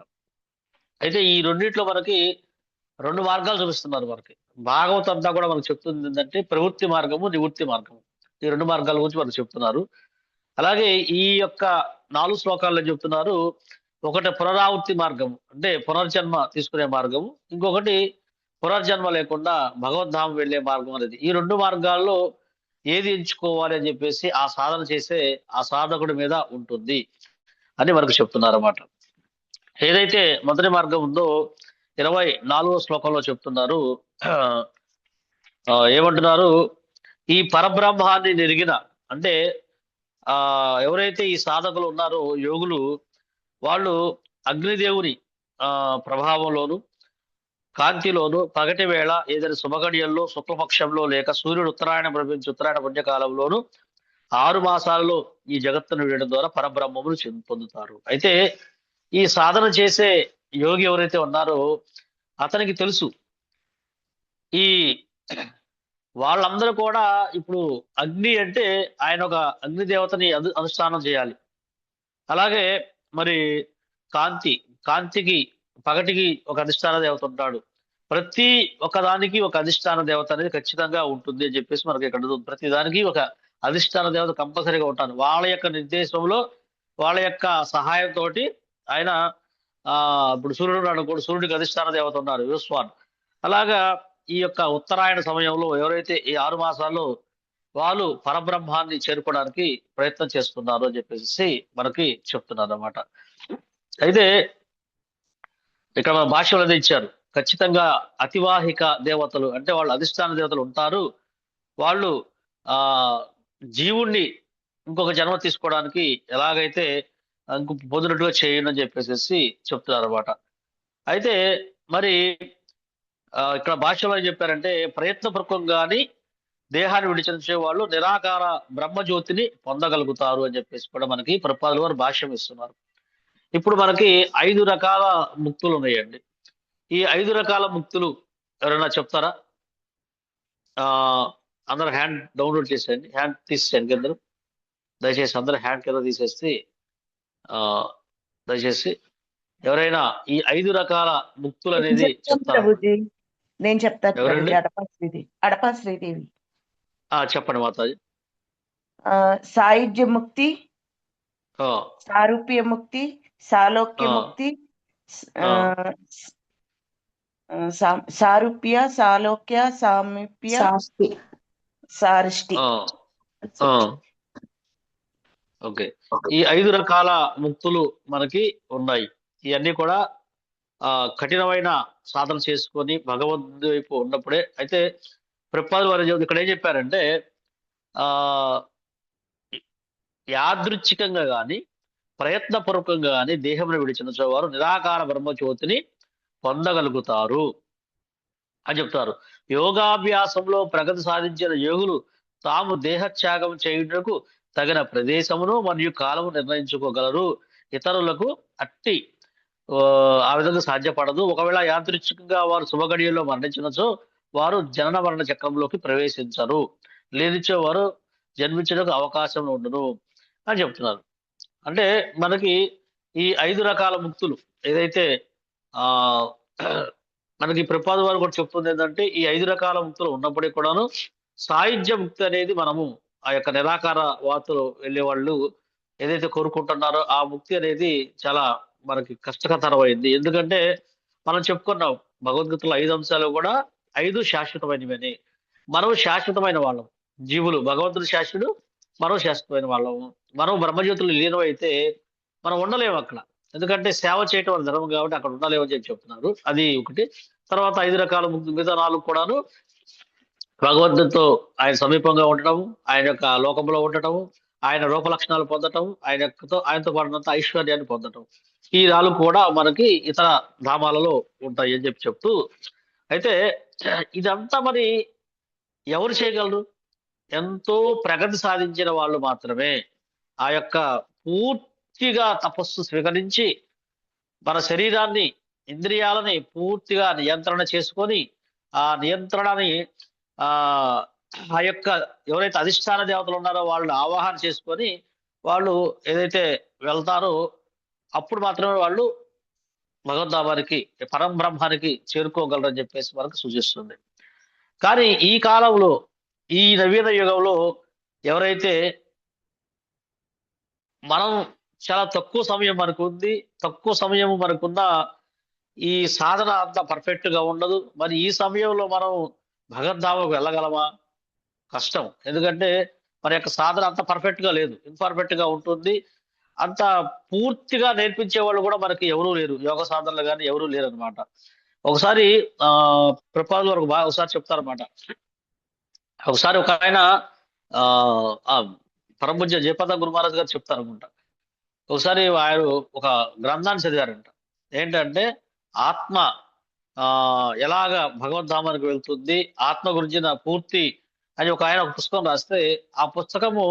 అయితే ఈ రెండిట్లో మనకి 2 మార్గాలు చూపిస్తున్నారు. మనకి భాగవతం అంతా కూడా మనకు చెప్తుంది ఏంటంటే ప్రవృత్తి మార్గము, నివృత్తి మార్గము. ఈ 2 మార్గాల గురించి మనకు చెప్తున్నారు. అలాగే ఈ యొక్క 4 శ్లోకాల్లో చెప్తున్నారు, ఒకటి పునరావృత్తి మార్గము అంటే పునర్జన్మ తీసుకునే మార్గము, ఇంకొకటి పునర్జన్మ లేకుండా భగవద్ధామం వెళ్ళే మార్గం అనేది. ఈ 2 మార్గాల్లో ఏది ఎంచుకోవాలి అని చెప్పేసి ఆ సాధన చేసే ఆ సాధకుడి మీద ఉంటుంది అని మనకు చెప్తున్నారు అన్నమాట. ఏదైతే మొదటి మార్గం ఉందో 24వ శ్లోకంలో చెప్తున్నారు, ఏమంటున్నారు? ఈ పరబ్రహ్మాన్ని నెరిగిన అంటే ఎవరైతే ఈ సాధకులు ఉన్నారో యోగులు, వాళ్ళు అగ్నిదేవుని ప్రభావంలోను కాంతిలోను పగటి వేళ ఏదైనా శుభగడియల్లో శుక్లపక్షంలో లేక సూర్యుడు ఉత్తరాయణ ప్రవహించి ఉత్తరాయణ పుణ్యకాలంలోను 6 మాసాలలో ఈ జగత్తును వీడడం ద్వారా పరబ్రహ్మమును పొందుతారు. అయితే ఈ సాధన చేసే యోగి ఎవరైతే ఉన్నారో అతనికి తెలుసు ఈ వాళ్ళందరూ కూడా ఇప్పుడు అగ్ని అంటే ఆయన ఒక అగ్నిదేవతని అనుష్ఠానం చేయాలి. అలాగే మరి కాంతికి పగటికి ఒక అధిష్టాన దేవత ఉంటాడు. ప్రతి ఒక్కదానికి ఒక అధిష్టాన దేవత అనేది ఖచ్చితంగా ఉంటుంది అని చెప్పేసి మనకి ఇక్కడ ప్రతి దానికి ఒక అధిష్టాన దేవత కంపల్సరీగా ఉంటారు. వాళ్ళ యొక్క నిర్దేశంలో వాళ్ళ యొక్క సహాయంతో ఆయన ఇప్పుడు సూర్యుడు అనుకోడు, సూర్యుడికి అధిష్టాన దేవత ఉన్నారు విశ్వాన్. అలాగా ఈ యొక్క ఉత్తరాయణ సమయంలో ఎవరైతే ఈ 6 మాసాల్లో వాళ్ళు పరబ్రహ్మాన్ని చేరుకోవడానికి ప్రయత్నం చేస్తున్నారు అని చెప్పేసి మనకి చెప్తున్నారు అన్నమాట. అయితే ఇక్కడ మన భాషలో ఇచ్చారు, ఖచ్చితంగా అతివాహిక దేవతలు అంటే వాళ్ళు అధిష్టాన దేవతలు ఉంటారు. వాళ్ళు జీవుణ్ణి ఇంకొక జన్మ తీసుకోవడానికి ఎలాగైతే పొందినట్టుగా చేయను అని చెప్పేసి చెప్తున్నారు అన్నమాట. అయితే మరి ఇక్కడ భాషలో ఏం చెప్పారంటే, ప్రయత్నపూర్వకంగాని దేహాన్ని విడిచించే వాళ్ళు నిరాకార బ్రహ్మజ్యోతిని పొందగలుగుతారు అని చెప్పేసి కూడా మనకి ప్రపాదుల వారు భాష్యం ఇస్తున్నారు. ఇప్పుడు మనకి 5 రకాల ముక్తులు ఉన్నాయండి. ఈ 5 రకాల ముక్తులు ఎవరైనా చెప్తారా? అందరు హ్యాండ్ డౌన్లోడ్ చేసేయండి, హ్యాండ్ తీసేయండి అందరూ దయచేసి. అందరూ హ్యాండ్ కింద తీసేసి దయచేసి ఎవరైనా ఈ 5 రకాల ముక్తులు అనేది చెప్తారా? నేను చెప్తా ఎవరండి? ప్రభుజీ. అడపా శ్రీదేవి. చెప్పండి మాతాజీ. సాయుధ్య ముక్తి, ఆ, సారూప్య ముక్తి, సాలోక్య ఆ, ముక్తి, ఆ, సారూప్య, సాలోక్య, సామీప్య, శాస్తి. సారిష్టి. ఆ, ఆ. ఓకే. ఈ 5 రకాల ముక్తులు మనకి ఉన్నాయి. ఇవన్నీ కూడా కఠినమైన సాధన చేసుకొని భగవంతుడి వైపు ఉన్నప్పుడే. అయితే ప్రభుపాదులు వారు ఇక్కడ ఏం చెప్పారంటే ఆ యాదృచ్ఛికంగా కానీ ప్రయత్నపూర్వకంగా కానీ దేహమును విడిచిన వారు నిరాకార బ్రహ్మజ్యోతిని పొందగలుగుతారు అని చెప్తారు. యోగాభ్యాసంలో ప్రగతి సాధించిన యోగులు తాము దేహత్యాగం చేయుటకు తగిన ప్రదేశమును మరియు కాలము నిర్ణయించుకోగలరు. ఇతరులకు అట్టి ఆ విధంగా సాధ్యపడదు. ఒకవేళ యాంత్రికంగా వారు శుభగడియల్లో మరణించినచో వారు జనన మరణ చక్రంలోకి ప్రవేశించరు. లేనిచో వారు జన్మించడానికి అవకాశం ఉండదు అని చెప్తున్నారు. అంటే మనకి ఈ 5 రకాల ముక్తులు ఏదైతే ఆ మనకి ప్రభుపాద వారు కూడా చెప్తుంది ఏంటంటే ఈ 5 రకాల ముక్తులు ఉన్నప్పటికీ కూడాను సాయుధ్య ముక్తి అనేది మనము ఆ యొక్క నిరాకార వార్తలు వెళ్ళే వాళ్ళు ఏదైతే కోరుకుంటున్నారో ఆ ముక్తి అనేది చాలా మనకి కష్టతరమైంది. ఎందుకంటే మనం చెప్పుకున్నాం భగవద్గీతలో 5 అంశాలు కూడా 5 శాశ్వతమైనవని. మనం శాశ్వతమైన వాళ్ళం, జీవులు భగవంతుడు శాశ్వతుడు, మనం శాశ్వతమైన వాళ్ళము. మనం బ్రహ్మజ్యోతులు లీనమైతే మనం ఉండలేము అక్కడ. ఎందుకంటే సేవ చేయటం మన ధర్మం కాబట్టి అక్కడ ఉండలేమని చెప్పి చెప్తున్నారు. అది ఒకటి. తర్వాత 5 రకాల మిగతా 4 కూడాను భగవంతుడితో ఆయన సమీపంగా ఉండటము, ఆయన యొక్క లోకంలో ఉండటము, ఆయన రూపలక్షణాలు పొందటం, ఆయనతో పాడినంత ఐశ్వర్యాన్ని పొందటం. ఈ 4 కూడా మనకి ఇతర ధామాలలో ఉంటాయి అని చెప్తూ అయితే ఇదంతా మరి ఎవరు చేయగలరు? ఎంతో ప్రగతి సాధించిన వాళ్ళు మాత్రమే ఆ యొక్క పూర్తిగా తపస్సు స్వీకరించి మన శరీరాన్ని ఇంద్రియాలని పూర్తిగా నియంత్రణ చేసుకొని ఆ నియంత్రణని ఆ యొక్క ఎవరైతే అధిష్టాన దేవతలు ఉన్నారో వాళ్ళని ఆవాహన చేసుకొని వాళ్ళు ఏదైతే వెళ్తారో అప్పుడు మాత్రమే వాళ్ళు భగవద్ధామానికి పరంబ్రహ్మానికి చేరుకోగలరని చెప్పేసి మనకు సూచిస్తుంది. కానీ ఈ కాలంలో ఈ నవీన యుగంలో ఎవరైతే మనం చాలా తక్కువ సమయం మనకు ఉంది, తక్కువ సమయం మనకున్న ఈ సాధన అంత పర్ఫెక్ట్ గా ఉండదు. మరి ఈ సమయంలో మనం భగవద్ధామకు వెళ్ళగలమా? కష్టం. ఎందుకంటే మన యొక్క సాధన అంత పర్ఫెక్ట్ గా లేదు, ఇన్పర్ఫెక్ట్ గా ఉంటుంది. అంత పూర్తిగా నేర్పించే వాళ్ళు కూడా మనకి ఎవరూ లేరు, యోగ సాధనలు కానీ ఎవరూ లేరు అనమాట. ఒకసారి ప్రభుపాదులు వారు ఒకసారి చెప్తారనమాట. ఒకసారి ఒక ఆయన పరమపూజ్య జయపాద గురు మహారాజ్ గారు చెప్తారనమాట. ఒకసారి ఆయన ఒక గ్రంథాన్ని చదివారంట. ఏంటంటే ఆత్మ ఎలాగ భగవద్ధామానికి వెళ్తుంది, ఆత్మ గురించిన పూర్తి అని ఆయన ఒక పుస్తకం రాస్తే ఆ పుస్తకము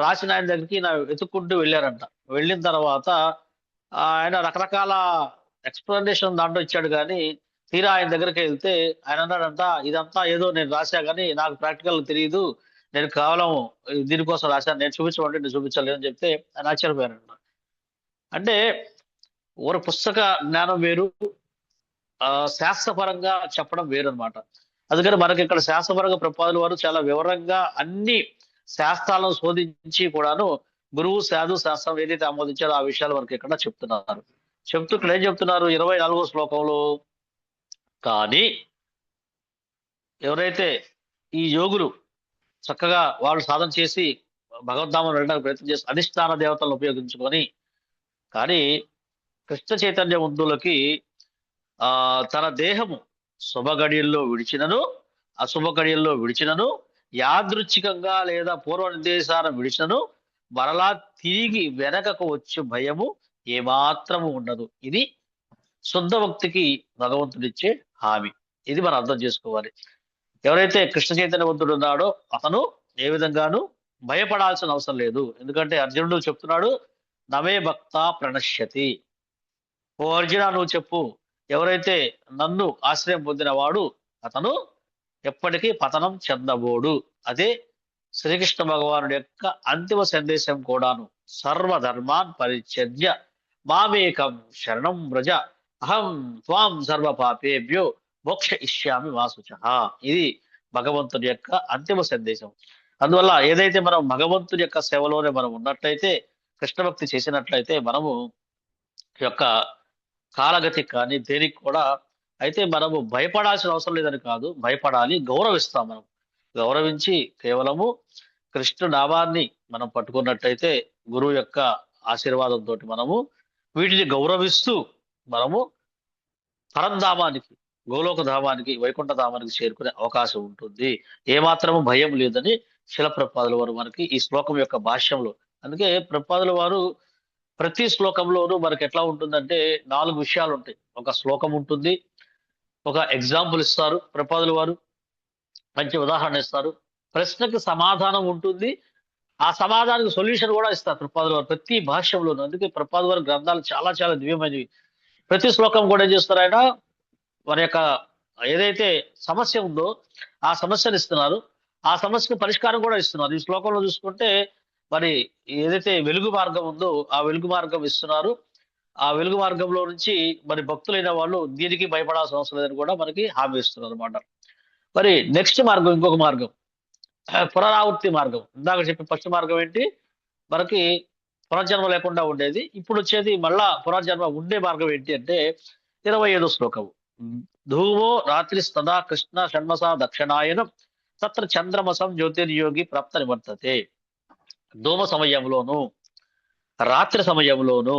రాసిన ఆయన దగ్గరికి వెతుక్కుంటూ వెళ్ళారంట. వెళ్ళిన తర్వాత ఆయన రకరకాల ఎక్స్ప్లెనేషన్ దాంట్లో ఇచ్చాడు. కానీ తీరా ఆయన దగ్గరికి వెళ్తే ఆయన అన్నాడంట, ఇదంతా ఏదో నేను రాశా కానీ నాకు ప్రాక్టికల్ తెలియదు, నేను కేవలం దీనికోసం రాశాను, నేను చూపించమంటే నేను చూపించలేను అని చెప్తే ఆయన ఆశ్చర్యపోయారంట. అంటే ఒక పుస్తక జ్ఞానం వేరు, శాస్త్రపరంగా చెప్పడం వేరు అనమాట. అందుకని మనకి ఇక్కడ శాస్త్రపరంగా ప్రభుపాదుల వారు చాలా వివరంగా అన్ని శాస్త్రాలను శోధించి కూడాను గురువు సాధు శాస్త్రం ఏదైతే ఆమోదించారో ఆ విషయాలు మనకి ఇక్కడ చెప్తున్నారు. చెప్తూ ఇక్కడ ఏం చెప్తున్నారు 24వ శ్లోకంలో, కానీ ఎవరైతే ఈ యోగులు చక్కగా వాళ్ళు సాధన చేసి భగవద్ధామం వెళ్ళడానికి ప్రయత్నం చేసి అధిష్టాన దేవతలను ఉపయోగించుకొని కానీ కృష్ణ చైతన్య ముందులకి తన దేహము శుభగడియల్లో విడిచినను అశుభగడియల్లో విడిచినను యాదృచ్ఛికంగా లేదా పూర్వ నిర్దేశాన్ని విడిచినను మరలా తిరిగి వెనకకు వచ్చే భయము ఏమాత్రము ఉండదు. ఇది శుద్ధ భక్తికి భగవంతుడిచ్చే హామీ. ఇది మనం అర్థం చేసుకోవాలి. ఎవరైతే కృష్ణ చైతన్యవంతుడు ఉన్నాడో అతను ఏ విధంగానూ భయపడాల్సిన అవసరం లేదు. ఎందుకంటే అర్జునుడు చెప్తున్నాడు, నమే భక్త ప్రణశ్యతి. ఓ అర్జున నువ్వు చెప్పు, ఎవరైతే నన్ను ఆశ్రయం పొందినవాడు అతను ఎప్పటికీ పతనం చెందబోడు. అదే శ్రీకృష్ణ భగవానుడి యొక్క అంతిమ సందేశం కూడాను. సర్వధర్మాన్ పరిత్యజ్య మామేకం శరణం వ్రజ అహం త్వాం సర్వ పాపేభ్యో మోక్ష ఇష్యామి వాసుచ. ఇది భగవంతుడి యొక్క అంతిమ సందేశం. అందువల్ల ఏదైతే మనం భగవంతుడి యొక్క సేవలోనే మనం ఉన్నట్లయితే, కృష్ణ భక్తి చేసినట్లయితే మనము ఈ యొక్క కాలగతి కానీ దేనికి కూడా అయితే మనము భయపడాల్సిన అవసరం లేదని కాదు, భయపడాలి, గౌరవిస్తాం. మనం గౌరవించి కేవలము కృష్ణ నామాన్ని మనం పట్టుకున్నట్టయితే గురువు యొక్క ఆశీర్వాదంతో మనము వీటిని గౌరవిస్తూ మనము పరంధామానికి, గోలోక ధామానికి, వైకుంఠ ధామానికి చేరుకునే అవకాశం ఉంటుంది. ఏమాత్రము భయం లేదని శిల ప్రభుపాదుల వారు మనకి ఈ శ్లోకం యొక్క భాష్యంలో, అందుకే ప్రభుపాదుల వారు ప్రతి శ్లోకంలోనూ మనకి ఎట్లా ఉంటుందంటే 4 విషయాలు ఉంటాయి. ఒక శ్లోకం ఉంటుంది, ఒక ఎగ్జాంపుల్ ఇస్తారు ప్రభుపాదుల వారు, మంచి ఉదాహరణ ఇస్తారు, ప్రశ్నకు సమాధానం ఉంటుంది, ఆ సమాధానానికి సొల్యూషన్ కూడా ఇస్తారు ప్రభుపాదుల వారు ప్రతి భాష్యంలోనూ. అందుకే ప్రభుపాదుల వారి గ్రంథాలు చాలా చాలా దివ్యమైనవి. ప్రతి శ్లోకం కూడా ఏం చేస్తారు, ఆయన వారి యొక్క ఏదైతే సమస్య ఉందో ఆ సమస్యను ఇస్తున్నారు, ఆ సమస్యకు పరిష్కారం కూడా ఇస్తున్నారు. ఈ శ్లోకంలో చూసుకుంటే మరి ఏదైతే వెలుగు మార్గం ఉందో ఆ వెలుగు మార్గం ఇస్తున్నారు. ఆ వెలుగు మార్గంలో నుంచి మరి భక్తులైన వాళ్ళు దీనికి భయపడాల్సిన అవసరం లేదని కూడా మనకి హామీ ఇస్తున్నారు అనమాట. మరి నెక్స్ట్ మార్గం, ఇంకొక మార్గం పునరావృత్తి మార్గం. ఇందాక చెప్పిన ఫస్ట్ మార్గం ఏంటి, మనకి పునర్జన్మ లేకుండా ఉండేది. ఇప్పుడు వచ్చేది మళ్ళా పునర్జన్మ ఉండే మార్గం ఏంటి అంటే 25వ శ్లోకము. ధూమో రాత్రి సదా కృష్ణ షణ్మస దక్షిణాయనం తత్ర చంద్రమసం జ్యోతిర్యోగి ప్రాప్త నివర్తతే. ధూమ సమయంలోను, రాత్రి సమయంలోను,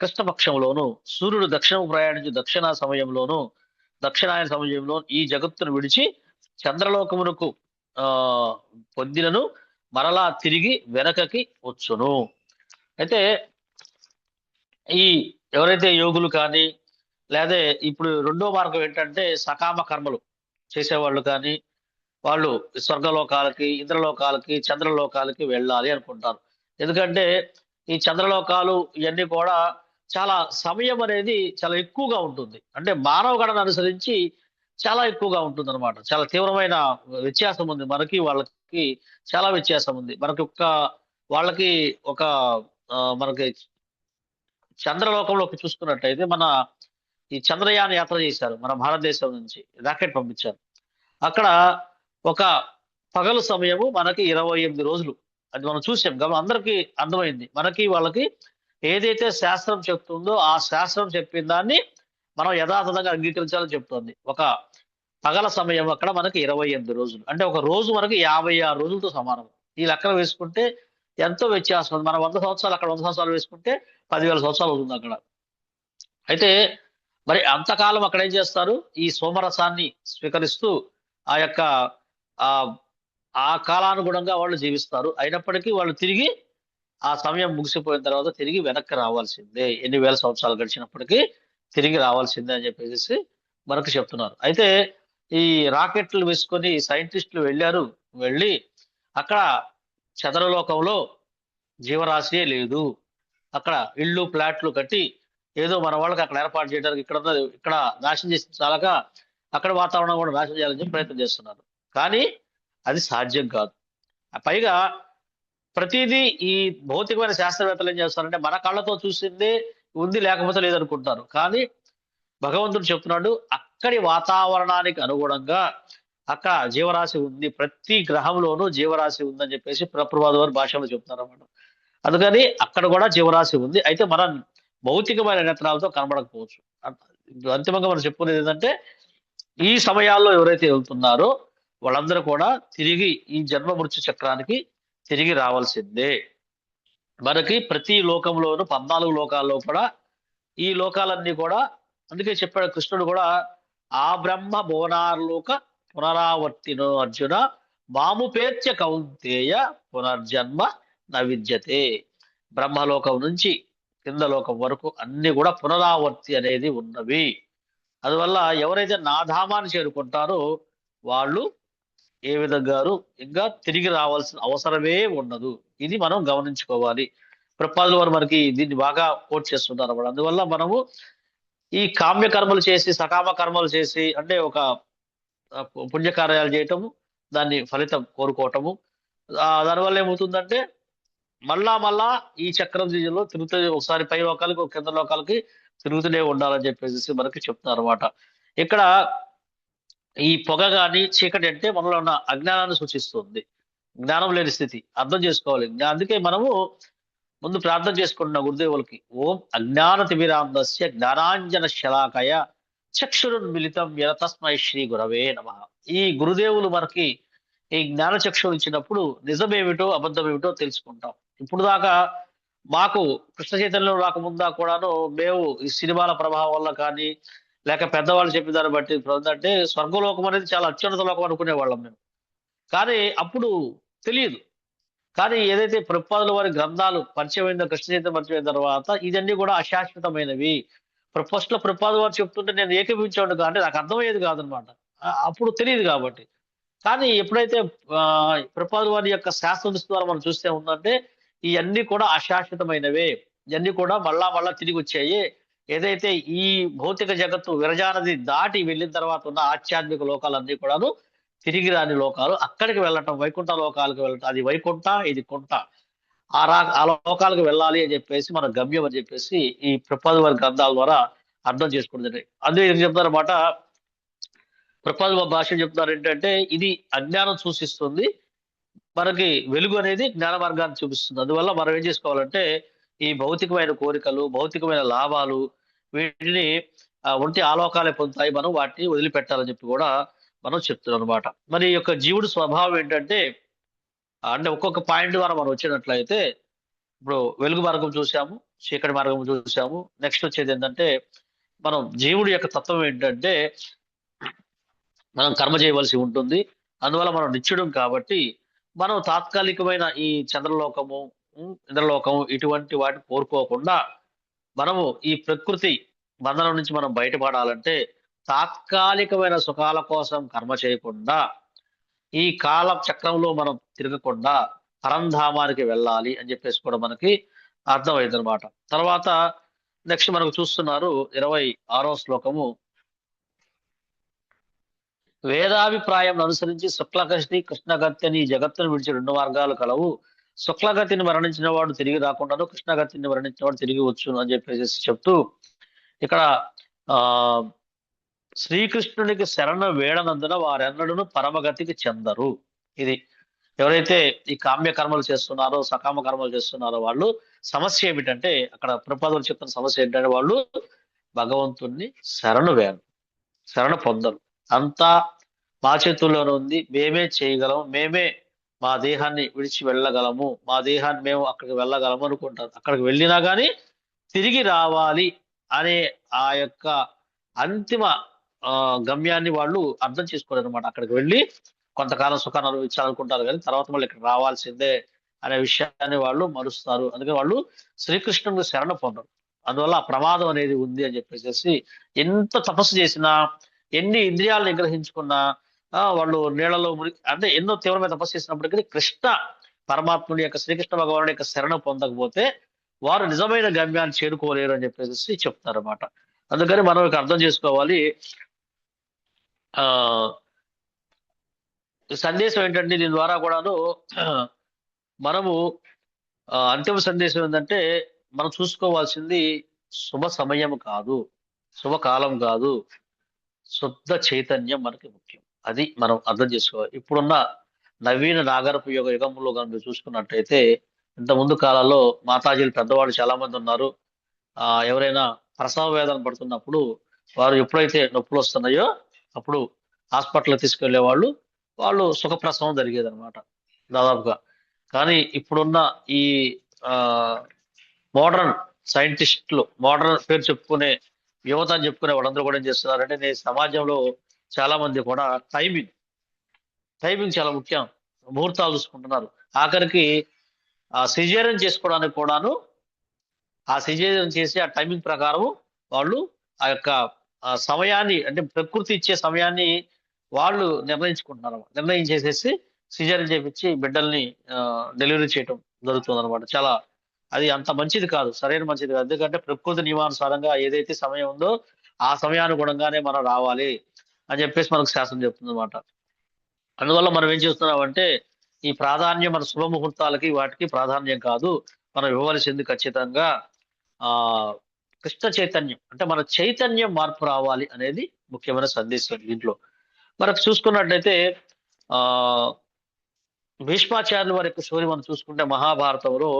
కృష్ణపక్షంలోను, సూర్యుడు దక్షిణం ప్రయాణించి దక్షిణ సమయంలోను, దక్షిణాయన సమయంలో ఈ జగత్తును విడిచి చంద్రలోకమునకు పొందినను మరలా తిరిగి వెనకకి వచ్చును. అయితే ఈ ఎవరైతే యోగులు కానీ, లేదా ఇప్పుడు రెండో మార్గం ఏంటంటే సకామ కర్మలు చేసేవాళ్ళు కానీ, వాళ్ళు స్వర్గలోకాలకి, ఇంద్రలోకాలకి, చంద్రలోకాలకి వెళ్ళాలి అనుకుంటారు. ఎందుకంటే ఈ చంద్రలోకాలు ఇవన్నీ కూడా చాలా సమయం అనేది చాలా ఎక్కువగా ఉంటుంది. అంటే మానవ గణన అనుసరించి చాలా ఎక్కువగా ఉంటుంది అనమాట. చాలా తీవ్రమైన వ్యత్యాసం ఉంది మనకి వాళ్ళకి, చాలా వ్యత్యాసం ఉంది. వాళ్ళకి ఒక మనకి చంద్రలోకంలోకి చూసుకున్నట్టయితే మన ఈ చంద్రయాన్ యాత్ర చేశారు, మన భారతదేశం నుంచి రాకెట్ పంపించారు. అక్కడ ఒక పగలు సమయము మనకి 28 రోజులు, అది మనం చూసాం కాబట్టి అందరికీ అర్థమైంది. మనకి వాళ్ళకి ఏదైతే శాస్త్రం చెప్తుందో ఆ శాస్త్రం చెప్పిన దాన్ని మనం యథాతథంగా అంగీకరించాలని చెప్తోంది. ఒక పగల సమయం అక్కడ మనకి 28 రోజులు, అంటే ఒక రోజు మనకి 56 రోజులతో సమానం. ఈ లెక్కన వేసుకుంటే ఎంతో వ్యత్యాసం ఉంది. మనం 100 సంవత్సరాలు అక్కడ 100 సంవత్సరాలు వేసుకుంటే 10,000 సంవత్సరాలు అవుతుంది అక్కడ. అయితే మరి అంతకాలం అక్కడ ఏం చేస్తారు, ఈ సోమరసాన్ని స్వీకరిస్తూ ఆ యొక్క ఆ కాలానుగుణంగా వాళ్ళు జీవిస్తారు. అయినప్పటికీ వాళ్ళు తిరిగి ఆ సమయం ముగిసిపోయిన తర్వాత తిరిగి వెనక్కి రావాల్సిందే, ఎన్ని వేల సంవత్సరాలు గడిచినప్పటికీ తిరిగి రావాల్సిందే అని చెప్పేసి మనకు చెప్తున్నారు. అయితే ఈ రాకెట్లు వేసుకొని సైంటిస్టులు వెళ్ళి అక్కడ చంద్రలోకంలో జీవరాశియే లేదు, అక్కడ ఇళ్ళు ఫ్లాట్లు కట్టి ఏదో మన వాళ్ళకి అక్కడ ఏర్పాటు చేయడానికి ఇక్కడ నాశనం చేసిన చాలక అక్కడ వాతావరణం కూడా నాశనం చేయాలని చెప్పి ప్రయత్నం చేస్తున్నారు. కానీ అది సాధ్యం కాదు. పైగా ప్రతిదీ ఈ భౌతికమైన శాస్త్రవేత్తలు ఏం చేస్తారంటే మన కళ్ళతో చూసిందే ఉంది, లేకపోతే లేదనుకుంటారు. కానీ భగవంతుడు చెప్తున్నాడు అక్కడి వాతావరణానికి అనుగుణంగా అక్కడ జీవరాశి ఉంది, ప్రతి గ్రహంలోనూ జీవరాశి ఉందని చెప్పేసి ప్రభుపాదుల వారి భాషలో చెప్తున్నారు అన్నమాట. అందుకని అక్కడ కూడా జీవరాశి ఉంది. అయితే మనం భౌతికమైన నేత్రాలతో కనబడకపోవచ్చు. అంతిమంగా మనం చెప్పుకునేది ఏంటంటే ఈ సమయాల్లో ఎవరైతే వెళ్తున్నారో వాళ్ళందరూ కూడా తిరిగి ఈ జన్మ మృత్యు చక్రానికి తిరిగి రావాల్సిందే. మనకి ప్రతి లోకంలోనూ 14 లోకాల్లో కూడా ఈ లోకాలన్నీ కూడా, అందుకే చెప్పాడు కృష్ణుడు కూడా, ఆ బ్రహ్మ భువనార్లోక పునరావర్తినో అర్జున మాముపేత్య కౌంతేయ పునర్జన్మ నవిద్యతే. బ్రహ్మలోకం నుంచి కింద లోకం వరకు అన్ని కూడా పునరావర్తి అనేది ఉన్నవి. అందువల్ల ఎవరైతే నా ధామాన్ని చేరుకుంటారో వాళ్ళు ఏ విధంగా ఇంకా తిరిగి రావాల్సిన అవసరమే ఉండదు. ఇది మనం గమనించుకోవాలి. ప్రభుపాదుల వారు మనకి దీన్ని బాగా కోట్ చేస్తుంటారు అన్నమాట. అందువల్ల మనము ఈ కామ్య కర్మలు చేసి, సకామ కర్మలు చేసి, అంటే ఒక పుణ్యకార్యాలు చేయటము, దాన్ని ఫలితం కోరుకోవటము, దానివల్ల ఏమవుతుందంటే మళ్ళా ఈ చక్రంలో తిరుగుతూ, ఒకసారి పై లోకాలకి, ఒక కింద లోకాలకి తిరుగుతూనే ఉండాలని చెప్పేసి మనకి చెప్తున్నారు అనమాట. ఇక్కడ ఈ పొగ గాని చీకటి అంటే మనలో ఉన్న అజ్ఞానాన్ని సూచిస్తుంది. జ్ఞానం లేని స్థితి అర్థం చేసుకోవాలి. అందుకే మనము ముందు ప్రార్థన చేసుకుంటున్న గురుదేవులకి ఓం అజ్ఞాన తిమిరాంధస్య జ్ఞానాంజన శలాకయ చక్షురున్మిలితం యన తస్మై శ్రీ గురవే నమః. ఈ గురుదేవులు మనకి ఈ జ్ఞాన చక్షులు ఇచ్చినప్పుడు నిజమేమిటో అబద్ధమేమిటో తెలుసుకుంటాం. ఇప్పుడు దాకా మాకు కృష్ణ చైతన్యం రాకముందా కూడాను మేము ఈ సినిమాల ప్రభావం వల్ల కానీ లేక పెద్దవాళ్ళు చెప్పిన దాన్ని బట్టి అంటే స్వర్గలోకం అనేది చాలా అత్యున్నత లోకం అనుకునేవాళ్ళం మేము. కానీ అప్పుడు తెలియదు. కానీ ఏదైతే ప్రభుపాదుల వారి గ్రంథాలు పరిచయమైన కృష్ణ చైతన్యం పరిచయమైన తర్వాత ఇదన్నీ కూడా అశాశ్వతమైనవి. ఫస్ట్ లో ప్రభుపాదుల వారు చెప్తుంటే నేను ఏకీభవించేవాడు కానీ నాకు అర్థమయ్యేది కాదనమాట. అప్పుడు తెలియదు కాబట్టి. కానీ ఎప్పుడైతే ప్రభుపాదుల వారి యొక్క శాస్త్ర దృష్టి ద్వారా మనం చూస్తే ఉందంటే ఇవన్నీ కూడా అశాశ్వతమైనవే, ఇవన్నీ కూడా మళ్ళా తిరిగి వచ్చాయి. ఏదైతే ఈ భౌతిక జగత్తు విరజానది దాటి వెళ్ళిన తర్వాత ఉన్న ఆధ్యాత్మిక లోకాలన్నీ కూడాను తిరిగి రాని లోకాలు. అక్కడికి వెళ్ళటం, వైకుంఠ లోకాలకు వెళ్ళటం, అది వైకుంఠ ఇది కుంఠ, ఆ లోకాలకు వెళ్ళాలి అని చెప్పేసి మన గమ్యం అని చెప్పేసి ఈ ప్రభుపాదుల వారి గ్రంథాల ద్వారా అర్థం చేసుకుంటుంది. అందుకే ఏం చెప్తారన్నమాట, ప్రభుపాదుల భాష చెప్తున్నారు ఏంటంటే ఇది అజ్ఞానం సూచిస్తుంది, మనకి వెలుగు అనేది జ్ఞాన మార్గాన్ని చూపిస్తుంది. అందువల్ల మనం ఏం చేసుకోవాలంటే ఈ భౌతికమైన కోరికలు, భౌతికమైన లాభాలు వీటిని ఒంటి ఆలోకాలే పొందుతాయి, మనం వాటిని వదిలిపెట్టాలని చెప్పి కూడా మనం చెప్తున్నాం అనమాట. మరి ఈ యొక్క జీవుడి స్వభావం ఏంటంటే అంటే ఒక్కొక్క పాయింట్ ద్వారా మనం వచ్చినట్లయితే ఇప్పుడు వెలుగు మార్గం చూసాము, చీకటి మార్గం చూసాము. నెక్స్ట్ వచ్చేది ఏంటంటే మనం జీవుడి యొక్క తత్వం ఏంటంటే మనం కర్మ చేయవలసి ఉంటుంది. అందువల్ల మనం నిత్యుడం కాబట్టి మనం తాత్కాలికమైన ఈ చంద్రలోకము, ఇంద్రలోకము ఇటువంటి వాటిని కోరుకోకుండా మనము ఈ ప్రకృతి బంధనం నుంచి మనం బయటపడాలంటే తాత్కాలికమైన సుఖాల కోసం కర్మ చేయకుండా ఈ కాల చక్రంలో మనం తిరగకుండా పరంధామానికి వెళ్ళాలి అని చెప్పేసి కూడా మనకి అర్థమైంది అనమాట. తర్వాత నెక్స్ట్ మనకు చూస్తున్నారు 26వ శ్లోకము. వేదాభిప్రాయం అనుసరించి శుక్లగతి కృష్ణగతిని జగత్తును విడిచి 2 మార్గాలు కలవు. శుక్లగతిని మరణించిన వాడు తిరిగి రాకుండాను, కృష్ణగతిని మరణించిన వాడు తిరిగి వచ్చును అని చెప్పేసి చెప్తూ ఇక్కడ శ్రీకృష్ణునికి శరణ వేడనందున వారెన్నడూను పరమగతికి చెందరు. ఇది ఎవరైతే ఈ కామ్య కర్మలు చేస్తున్నారో, సకామ కర్మలు చేస్తున్నారో వాళ్ళు సమస్య ఏమిటంటే అక్కడ ప్రభుపాదులు చెప్తున్న సమస్య ఏంటంటే వాళ్ళు భగవంతుణ్ణి శరణ పొందరు. అంతా మా చేతుల్లోనే ఉంది, మేమే చేయగలము, మేమే మా దేహాన్ని విడిచి వెళ్ళగలము, మా దేహాన్ని మేము అక్కడికి వెళ్ళగలము అనుకుంటారు. అక్కడికి వెళ్ళినా కానీ తిరిగి రావాలి అనే ఆ యొక్క అంతిమ గమ్యాన్ని వాళ్ళు అర్థం చేసుకోరు అనమాట. అక్కడికి వెళ్ళి కొంతకాలం సుఖాన్ని అనుభవించాలనుకుంటారు కానీ తర్వాత మళ్ళీ ఇక్కడ రావాల్సిందే అనే విషయాన్ని వాళ్ళు మరుస్తారు. అందుకని వాళ్ళు శ్రీకృష్ణుని శరణ పొందరు. అందువల్ల ఆ ప్రమాదం అనేది ఉంది అని చెప్పేసి ఎంత తపస్సు చేసినా, ఎన్ని ఇంద్రియాలు నిగ్రహించుకున్నా వాళ్ళు నీళ్లలో అంటే ఎన్నో తీవ్రమైన తపస్సు చేసినప్పటికీ కృష్ణ పరమాత్ముడి యొక్క శ్రీకృష్ణ భగవానుడి యొక్క శరణ పొందకపోతే వారు నిజమైన గమ్యాన్ని చేరుకోలేరు అని చెప్పేసి చెప్తారు అన్నమాట. అందుకని మనం ఇక్కడ అర్థం చేసుకోవాలి. సందేశం ఏంటంటే దీని ద్వారా కూడాను మనము అంతిమ సందేశం ఏంటంటే మనం చూసుకోవాల్సింది శుభ సమయం కాదు, శుభకాలం కాదు, శుద్ధ చైతన్యం మనకి ముఖ్యం. అది మనం అర్థం చేసుకోవాలి. ఇప్పుడున్న నవీన నాగరపు యుగంలో కనుక చూసుకున్నట్టయితే ఇంత ముందు కాలాల్లో మాతాజీలు పెద్దవాళ్ళు చాలా మంది ఉన్నారు. ఎవరైనా ప్రసవ వేదన పడుతున్నప్పుడు వారు ఎప్పుడైతే నొప్పులు వస్తున్నాయో అప్పుడు హాస్పిటల్కి తీసుకెళ్లే వాళ్ళు సుఖప్రసవం జరిగేది అనమాట దాదాపుగా. కానీ ఇప్పుడున్న ఈ మోడర్న్ సైంటిస్టులు, మోడర్న్ పేరు చెప్పుకునే యువత అని చెప్పుకునే వాళ్ళందరూ కూడా ఏం చేస్తున్నారంటే నేను సమాజంలో చాలా మంది కూడా టైమింగ్ చాలా ముఖ్యం, ముహూర్తాలు చూసుకుంటున్నారు. ఆఖరికి సిజేరియన్ చేసుకోవడానికి కూడాను ఆ సిజేరియన్ చేసి ఆ టైమింగ్ ప్రకారం వాళ్ళు ఆ యొక్క సమయాన్ని అంటే ప్రకృతి ఇచ్చే సమయాన్ని వాళ్ళు నిర్ణయించుకుంటున్నారు. నిర్ణయం చేసేసి సిజేరియన్ చేపించి బిడ్డల్ని డెలివరీ చేయటం జరుగుతుంది అనమాట. చాలా అది అంత మంచిది కాదు, సరైన మంచిది కాదు. ఎందుకంటే ప్రకృతి నియమానుసారంగా ఏదైతే సమయం ఉందో ఆ సమయానుగుణంగానే మనం రావాలి అని చెప్పేసి మనకు శాస్త్రం చెప్తుంది అనమాట. అందువల్ల మనం ఏం చేస్తున్నామంటే ఈ ప్రాధాన్యం మన శుభ ముహూర్తాలకి వాటికి ప్రాధాన్యం కాదు. మనం ఇవ్వవలసింది ఖచ్చితంగా కృష్ణ చైతన్యం, అంటే మన చైతన్యం మార్పు రావాలి అనేది ముఖ్యమైన సందేశం దీంట్లో. మనకు చూసుకున్నట్లయితే ఆ భీష్మాచార్యుల వారి యొక్క స్టోరీ మనం చూసుకుంటే మహాభారతంలో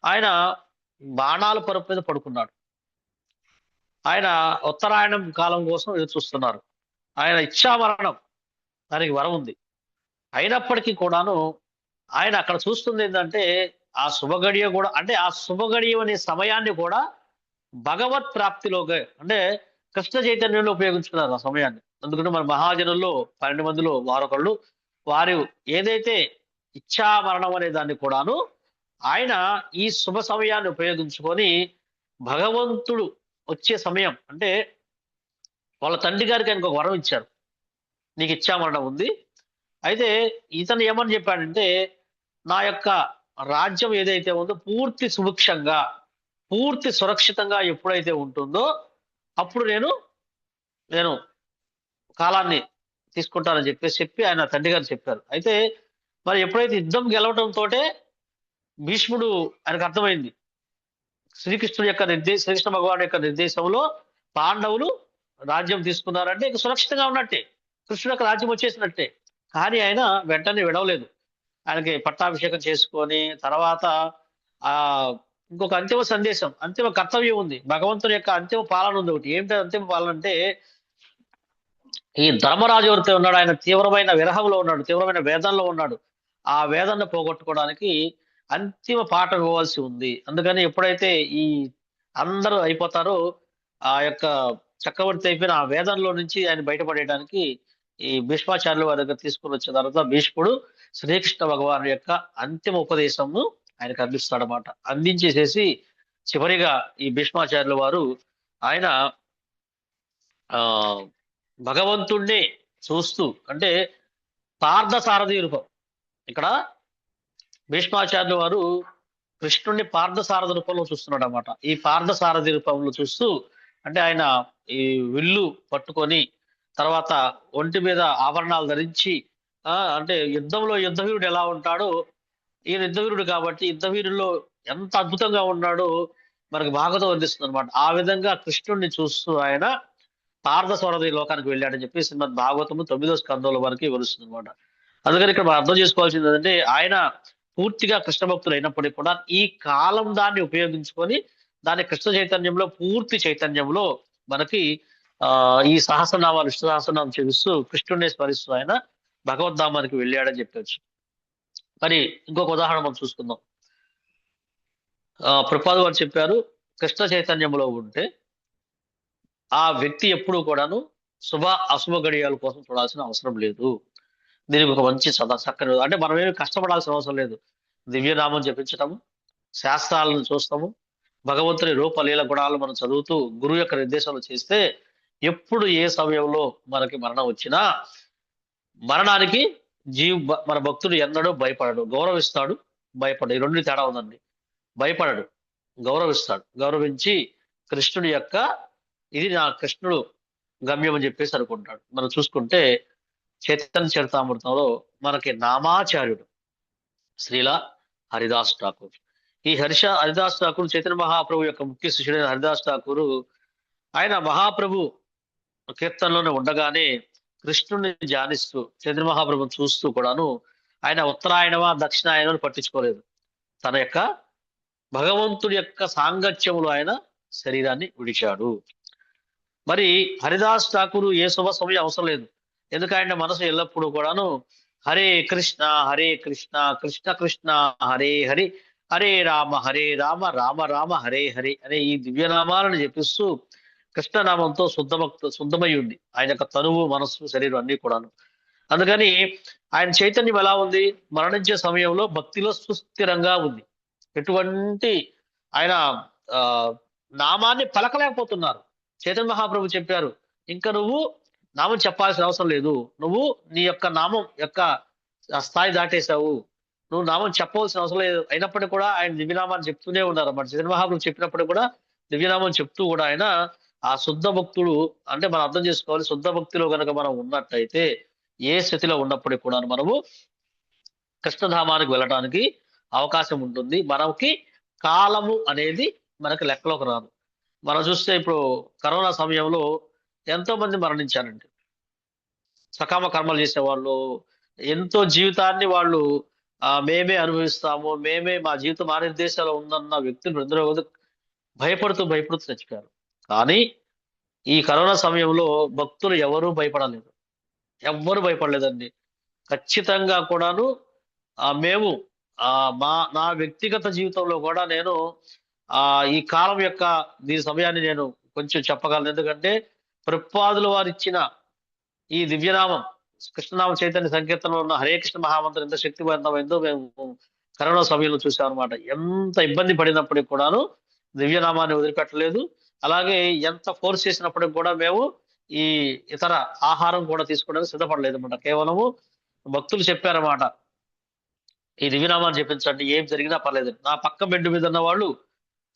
ఆయన బాణాల పరుపు మీద పడుకున్నాడు. ఆయన ఉత్తరాయణం కాలం కోసం ఎదురు చూస్తున్నారు. ఆయన ఇచ్ఛామరణం, దానికి వరం ఉంది. అయినప్పటికీ కూడాను ఆయన అక్కడ చూస్తుంది ఏంటంటే ఆ శుభగడియ కూడా, అంటే ఆ శుభగడియ అనే సమయాన్ని కూడా భగవత్ ప్రాప్తిలోగా, అంటే కృష్ణ చైతన్యంలో ఉపయోగించుకున్నారు ఆ సమయాన్ని. అందుకంటే మన మహాజనుల్లో 12 మందిలో వారొకళ్ళు, వారు ఏదైతే ఇచ్ఛామరణం అనే దాన్ని కూడాను ఆయన ఈ శుభ సమయాన్ని ఉపయోగించుకొని భగవంతుడు వచ్చే సమయం, అంటే వాళ్ళ తండ్రి గారికి ఆయనకు ఒక వరం ఇచ్చారు, నీకు ఇచ్ఛామరణం ఉంది. అయితే ఇతను ఏమని చెప్పాడంటే, నా యొక్క రాజ్యం ఏదైతే ఉందో పూర్తి సుభిక్షంగా, పూర్తి సురక్షితంగా ఎప్పుడైతే ఉంటుందో అప్పుడు నేను కాలాన్ని తీసుకుంటానని చెప్పి ఆయన తండ్రి గారు చెప్పారు. అయితే మరి ఎప్పుడైతే యుద్ధం గెలవడంతో భీష్ముడు ఆయనకు అర్థమైంది, శ్రీకృష్ణుడి యొక్క శ్రీకృష్ణ భగవాన్ యొక్క నిర్దేశంలో పాండవులు రాజ్యం తీసుకున్నారంటే ఇక సురక్షితంగా ఉన్నట్టే, కృష్ణుడు యొక్క రాజ్యం వచ్చేసినట్టే. కానీ ఆయన వెంటనే విడవలేదు. ఆయనకి పట్టాభిషేకం చేసుకొని తర్వాత ఆ ఇంకొక అంతిమ సందేశం, అంతిమ కర్తవ్యం ఉంది, భగవంతుని యొక్క అంతిమ పాలన ఉంది ఒకటి. ఏమిటి అంతిమ పాలన అంటే, ఈ ధర్మరాజు ఎవరితో ఉన్నాడు, ఆయన తీవ్రమైన విరహంలో ఉన్నాడు, తీవ్రమైన వేదనలో ఉన్నాడు. ఆ వేదనను పోగొట్టుకోవడానికి అంతిమ పాఠం ఇవ్వాల్సి ఉంది. అందుకని ఎప్పుడైతే ఈ అందరూ అయిపోతారో, ఆ యొక్క చక్రవర్తి అయిపోయిన ఆ వేదనలో నుంచి ఆయన బయటపడేయడానికి ఈ భీష్మాచార్యుల వారి దగ్గర తీసుకుని వచ్చిన తర్వాత భీష్ముడు శ్రీకృష్ణ భగవాను యొక్క అంతిమ ఉపదేశంను ఆయనకు అందిస్తాడనమాట. అందించేసేసి చివరిగా ఈ భీష్మాచార్యుల వారు ఆయన ఆ భగవంతుణ్ణి చూస్తూ, అంటే పార్థసారథి రూపం, ఇక్కడ భీష్మాచార్యుల వారు కృష్ణుణ్ణి పార్థసారథి రూపంలో చూస్తున్నాడు అనమాట. ఈ పార్థసారథి రూపంలో చూస్తూ, అంటే ఆయన ఈ విల్లు పట్టుకొని తర్వాత ఒంటి మీద ఆభరణాలు ధరించి, అంటే యుద్ధంలో యుద్ధవీరుడు ఎలా ఉంటాడో ఈయన యుద్ధవీరుడు కాబట్టి యుద్ధవీరుల్లో ఎంత అద్భుతంగా ఉన్నాడో మనకు భాగవతం అందిస్తుంది అనమాట. ఆ విధంగా కృష్ణుడిని చూస్తూ ఆయన పార్థసారథి లోకానికి వెళ్ళాడని చెప్పి శ్రీమద్ భాగవతము 9వ స్కంధంలో వరకు వివరిస్తుంది అనమాట. అందుకని ఇక్కడ మనం అర్థం చేసుకోవాల్సింది ఏంటంటే, ఆయన పూర్తిగా కృష్ణ భక్తులు అయినప్పటికీ కూడా ఈ కాలం దాన్ని ఉపయోగించుకొని దాని కృష్ణ చైతన్యంలో, పూర్తి చైతన్యంలో మనకి ఈ సహస్రనామాలు, విష్ణు సహస్రనామం చేస్తూ కృష్ణుడిని స్మరిస్తూ ఆయన భగవద్ధామానికి వెళ్ళాడని చెప్పవచ్చు. మరి ఇంకొక ఉదాహరణ మనం చూసుకుందాం. ప్రభుపాదులు వారు చెప్పారు, కృష్ణ చైతన్యంలో ఉంటే ఆ వ్యక్తి ఎప్పుడూ కూడాను శుభ అశుభ గడియాల కోసం చూడాల్సిన అవసరం లేదు. దీనికి ఒక మంచి చక్కని, అంటే మనం ఏమి కష్టపడాల్సిన అవసరం లేదు. దివ్యనామం జపించటము, శాస్త్రాలను చూస్తాము, భగవంతుని రూపలీల గుణాలను మనం చదువుతూ గురువు యొక్క నిర్దేశాలు చేస్తే ఎప్పుడు ఏ సమయంలో మనకి మరణం వచ్చినా మరణానికి మన భక్తుడు ఎన్నడూ భయపడడు, గౌరవిస్తాడు. భయపడడు, ఈ రెండు తేడా ఉందండి. భయపడడు, గౌరవిస్తాడు. గౌరవించి కృష్ణుడి యొక్క ఇది నా కృష్ణుడు గమ్యం అని చెప్పేసి అనుకుంటాడు. మనం చూసుకుంటే చైతన్య చరితామృతంలో మనకి నామాచార్యుడు శ్రీల హరిదాస్ ఠాకూర్. ఈ హరిదాస్ ఠాకూర్ చైతన్య మహాప్రభు యొక్క ముఖ్య శిష్యుడైన హరిదాస్ ఠాకూరు ఆయన మహాప్రభు కీర్తనలోనే ఉండగానే కృష్ణుడిని ధ్యానిస్తూ చైతన్య మహాప్రభుని చూస్తూ కూడాను ఆయన ఉత్తరాయణమా దక్షిణాయనం పట్టించుకోలేదు. తన యొక్క భగవంతుడి యొక్క సాంగత్యములో ఆయన శరీరాన్ని విడిచాడు. మరి హరిదాస్ ఠాకూరు ఏ శుభ సమయం అవసరం లేదు, ఎందుకంటే మనసు ఎల్లప్పుడూ కూడాను హరే కృష్ణ కృష్ణ కృష్ణ హరే హరి, హరే రామ రామ రామ హరే హరి అనే ఈ దివ్యనామాలను జపిస్తూ కృష్ణనామంతో శుద్ధమై ఉంది ఆయన యొక్క తనువు, మనస్సు, శరీరం అన్ని కూడాను. అందుకని ఆయన చైతన్యం ఎలా ఉంది, మరణించే సమయంలో భక్తిలో సుస్థిరంగా ఉంది. ఎటువంటి ఆయన నామాన్ని పలకలేకపోతున్నారు. చైతన్య మహాప్రభు చెప్పారు, ఇంకా నువ్వు నామం చెప్పాల్సిన అవసరం లేదు, నువ్వు నీ యొక్క నామం యొక్క స్థాయి దాటేశావు, నువ్వు నామం చెప్పవలసిన అవసరం లేదు. అయినప్పటికీ కూడా ఆయన దివ్యనామాన్ని చెప్తూనే ఉన్నారు అన్నమాట. చైతన్య మహాప్రభు చెప్పినప్పుడు కూడా దివ్యనామం చెప్తూ కూడా ఆయన ఆ శుద్ధ భక్తుడు, అంటే మనం అర్థం చేసుకోవాలి, శుద్ధ భక్తిలో కనుక మనం ఉన్నట్టయితే ఏ స్థితిలో ఉన్నప్పటికీ కూడా మనము కృష్ణధామానికి వెళ్ళడానికి అవకాశం ఉంటుంది. మనకి కాలము అనేది మనకి లెక్కలోకి రాదు. మనం చూస్తే ఇప్పుడు కరోనా సమయంలో ఎంతో మంది మరణించారండి. సకామ కర్మలు చేసేవాళ్ళు ఎంతో జీవితాన్ని వాళ్ళు మేమే అనుభవిస్తాము, మేమే మా జీవితం మా నిర్దేశాలు ఉందన్న వ్యక్తులు ఎందరో భయపడుతూ చచ్చిపోయారు. కానీ ఈ కరోనా సమయంలో భక్తులు ఎవరూ భయపడలేదు, ఎవ్వరూ భయపడలేదండి. ఖచ్చితంగా కూడాను మేము నా వ్యక్తిగత జీవితంలో కూడా నేను ఈ కాలం యొక్క దీని సమయాన్ని నేను కొంచెం చెప్పగలను. ఎందుకంటే ప్రభుపాదుల వారు ఇచ్చిన ఈ దివ్యనామం కృష్ణనామ చైతన్య సంకీర్తనలో ఉన్న హరే కృష్ణ మహామంత్రం ఎంత శక్తివంతమైందో మేము కరోనా సమయంలో చూసాం అనమాట. ఎంత ఇబ్బంది పడినప్పటికి కూడాను దివ్యనామాన్ని వదిలిపెట్టలేదు. అలాగే ఎంత ఫోర్స్ చేసినప్పటికి కూడా మేము ఈ ఇతర ఆహారం కూడా తీసుకోవడానికి సిద్ధపడలేదు అనమాట. కేవలము భక్తులు చెప్పారన్నమాట, ఈ దివ్యనామాన్ని చెప్పించండి, ఏం జరిగినా పర్లేదు. నా పక్క బెడ్ మీద ఉన్న వాళ్ళు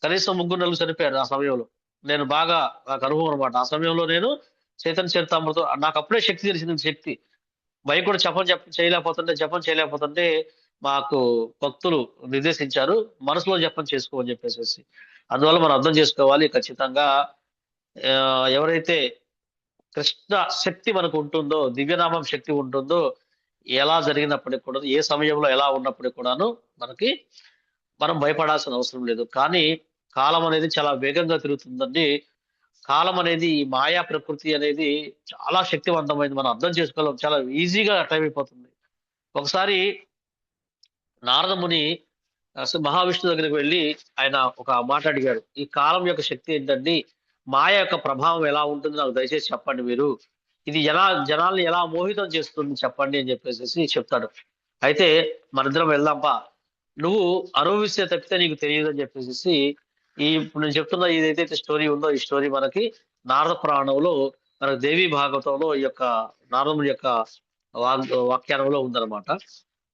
కనీసం 3-4 చనిపోయారు ఆ సమయంలో. నేను బాగా నాకు అనుభవం అనమాట. ఆ సమయంలో నేను చైతన్య చరితామృతం నాకు అప్పుడే శక్తి తెలిసింది. శక్తి భయం కూడా జపం చేయలేకపోతుంటే మాకు భక్తులు నిర్దేశించారు, మనసులో జపం చేసుకోమని చెప్పేసి. అందువల్ల మనం అర్థం చేసుకోవాలి, ఖచ్చితంగా ఎవరైతే కృష్ణ శక్తి మనకు ఉంటుందో, దివ్యనామం శక్తి ఉంటుందో, ఎలా జరిగినప్పటికి కూడా, ఏ సమయంలో ఎలా ఉన్నప్పటికీ కూడాను మనం భయపడాల్సిన అవసరం లేదు. కానీ కాలం అనేది చాలా వేగంగా తిరుగుతుందండి. కాలం అనేది, ఈ మాయా ప్రకృతి అనేది చాలా శక్తివంతమైంది. మనం అర్థం చేసుకోలేం, చాలా ఈజీగా టైం అయిపోతుంది. ఒకసారి నారదముని మహావిష్ణు దగ్గరికి వెళ్ళి ఆయన ఒక మాట అడిగాడు, ఈ కాలం యొక్క శక్తి ఏంటండి, మాయ యొక్క ప్రభావం ఎలా ఉంటుంది నాకు దయచేసి చెప్పండి మీరు, ఇది జనాల్ని ఎలా మోహితం చేస్తుంది చెప్పండి అని చెప్పేసి చెప్తాడు. అయితే మనిద్దరం వెళ్దాంపా, నువ్వు అనుభవిస్తే తప్పితే నీకు తెలియదు అని చెప్పేసి ఇప్పుడు నేను చెప్తున్న ఏదైతే స్టోరీ ఉందో, ఈ స్టోరీ మనకి నారద పురాణంలో, మనకు దేవి భాగవతంలో ఈ యొక్క నారదుడి యొక్క వాక్యానంలో ఉందన్నమాట.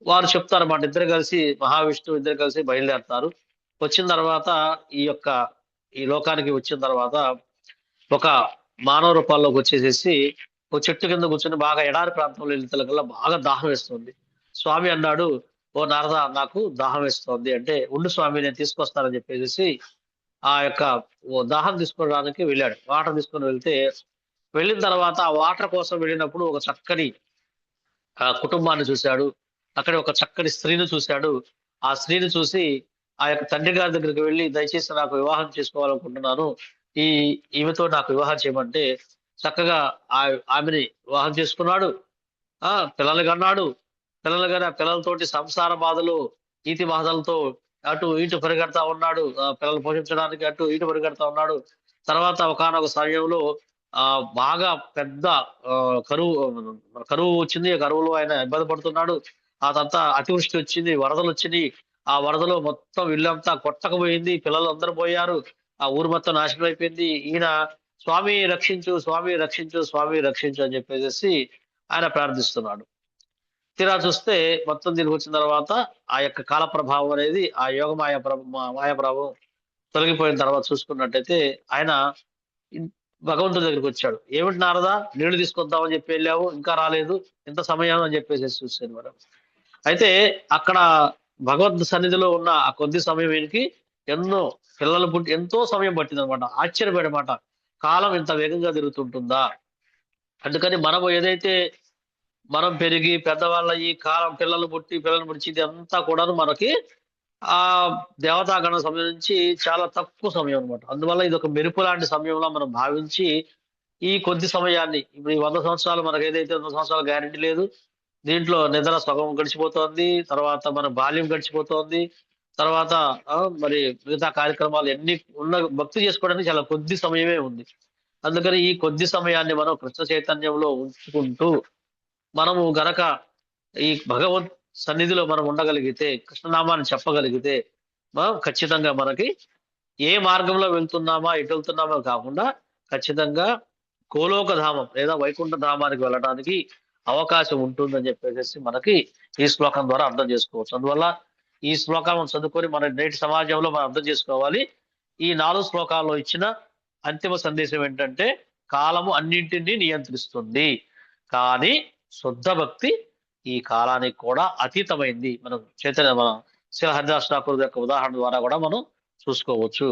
వారు చెప్తారన్నమాట, ఇద్దరు కలిసి మహావిష్ణువు ఇద్దరు కలిసి బయలుదేరుతారు. వచ్చిన తర్వాత ఈ లోకానికి వచ్చిన తర్వాత ఒక మానవ రూపాల్లోకి వచ్చేసేసి ఒక చెట్టు కింద కూర్చొని బాగా ఎడారి ప్రాంతంలో వెళ్తేకల్లా బాగా దాహం వేస్తుంది. స్వామి అన్నాడు, ఓ నారద నాకు దాహం వేస్తోంది అంటే, ఉండు స్వామి నేను తీసుకొస్తానని చెప్పేసి ఆ యొక్క దాహం తీసుకోవడానికి వెళ్ళాడు. వాటర్ తీసుకొని వెళ్ళిన తర్వాత ఆ వాటర్ కోసం వెళ్ళినప్పుడు ఒక చక్కని కుటుంబాన్ని చూశాడు. అక్కడ ఒక చక్కని స్త్రీని చూశాడు. ఆ స్త్రీని చూసి ఆ యొక్క తండ్రి గారి దగ్గరికి వెళ్ళి, దయచేసి నాకు వివాహం చేసుకోవాలనుకుంటున్నాను, ఈమెతో నాకు వివాహం చేయమంటే చక్కగా ఆమెని వివాహం చేసుకున్నాడు. పిల్లలు కన్నాడు. పిల్లలతోటి సంసార బాధలు, ఈతి బాధలతో అటు ఇటు పరిగెడతా ఉన్నాడు. పిల్లలు పోషించడానికి అటు ఇటు పరిగెడతా ఉన్నాడు. తర్వాత ఒకానొక సమయంలో బాగా పెద్ద కరువు వచ్చింది. కరువులో ఆయన ఇబ్బంది పడుతున్నాడు. ఆ తర్వాత అతివృష్టి వచ్చింది, వరదలు వచ్చినాయి. ఆ వరదలో మొత్తం ఇల్లంతా కొట్టకపోయింది, పిల్లలు అందరూ పోయారు, ఆ ఊరు మొత్తం నాశనం అయిపోయింది. ఈయన స్వామి రక్షించు, స్వామి రక్షించు, స్వామి రక్షించు అని చెప్పేసి ఆయన ప్రార్థిస్తున్నాడు. తీరా చూస్తే మొత్తం తిరిగి వచ్చిన తర్వాత ఆ యొక్క కాల ప్రభావం అనేది, ఆ యోగ మాయా ప్రభావం తొలగిపోయిన తర్వాత చూసుకున్నట్టయితే ఆయన భగవంతుడి దగ్గరికి వచ్చాడు. ఏమిటి నారదా, నీళ్లు తీసుకొద్దామని చెప్పి వెళ్ళావు, ఇంకా రాలేదు, ఎంత సమయం అని చెప్పేసి చూసాను మేడం. అయితే అక్కడ భగవద్ సన్నిధిలో ఉన్న ఆ కొద్ది సమయం వీరికి పిల్లలు పుట్టి ఎంతో సమయం పట్టింది అనమాట. ఆశ్చర్యపోయాడనమాట, కాలం ఇంత వేగంగా తిరుగుతుంటుందా. అందుకని మనం పెరిగి పెద్దవాళ్ళ ఈ కాలం పిల్లలు పుట్టి ఇది అంతా కూడా మనకి ఆ దేవతాగణ సమయం నుంచి చాలా తక్కువ సమయం అనమాట. అందువల్ల ఇది ఒక మెరుపు లాంటి సమయంలో మనం భావించి ఈ కొద్ది సమయాన్ని, ఇప్పుడు ఈ 100 సంవత్సరాలు మనకు ఏదైతే 100 సంవత్సరాల గ్యారెంటీ లేదు, దీంట్లో నిద్ర సగం గడిచిపోతోంది, తర్వాత మన బాల్యం గడిచిపోతోంది, తర్వాత మరి మిగతా కార్యక్రమాలు ఎన్ని ఉన్న భక్తి చేసుకోవడానికి చాలా కొద్ది సమయమే ఉంది. అందుకని ఈ కొద్ది సమయాన్ని మనం కృష్ణ చైతన్యంలో ఉంచుకుంటూ మనము గనక ఈ భగవత్ సన్నిధిలో మనం ఉండగలిగితే, కృష్ణనామాన్ని చెప్పగలిగితే, ఖచ్చితంగా మనకి ఏ మార్గంలో వెళ్తున్నామా ఎటు వెళ్తున్నామో కాకుండా ఖచ్చితంగా గోలోక ధామం లేదా వైకుంఠ ధామానికి వెళ్ళడానికి అవకాశం ఉంటుందని చెప్పేసి మనకి ఈ శ్లోకం ద్వారా అర్థం చేసుకోవచ్చు. అందువల్ల ఈ శ్లోకాలను చదువుకొని మన నేటి సమాజంలో మనం అర్థం చేసుకోవాలి. ఈ 4 శ్లోకాల్లో ఇచ్చిన అంతిమ సందేశం ఏంటంటే, కాలము అన్నింటినీ నియంత్రిస్తుంది, కానీ శుద్ధ భక్తి ఈ కాలానికి కూడా అతీతమైంది. మన శ్రీ హరిదాస్ ఠాకూర్ యొక్క ఉదాహరణ ద్వారా కూడా మనం చూసుకోవచ్చు.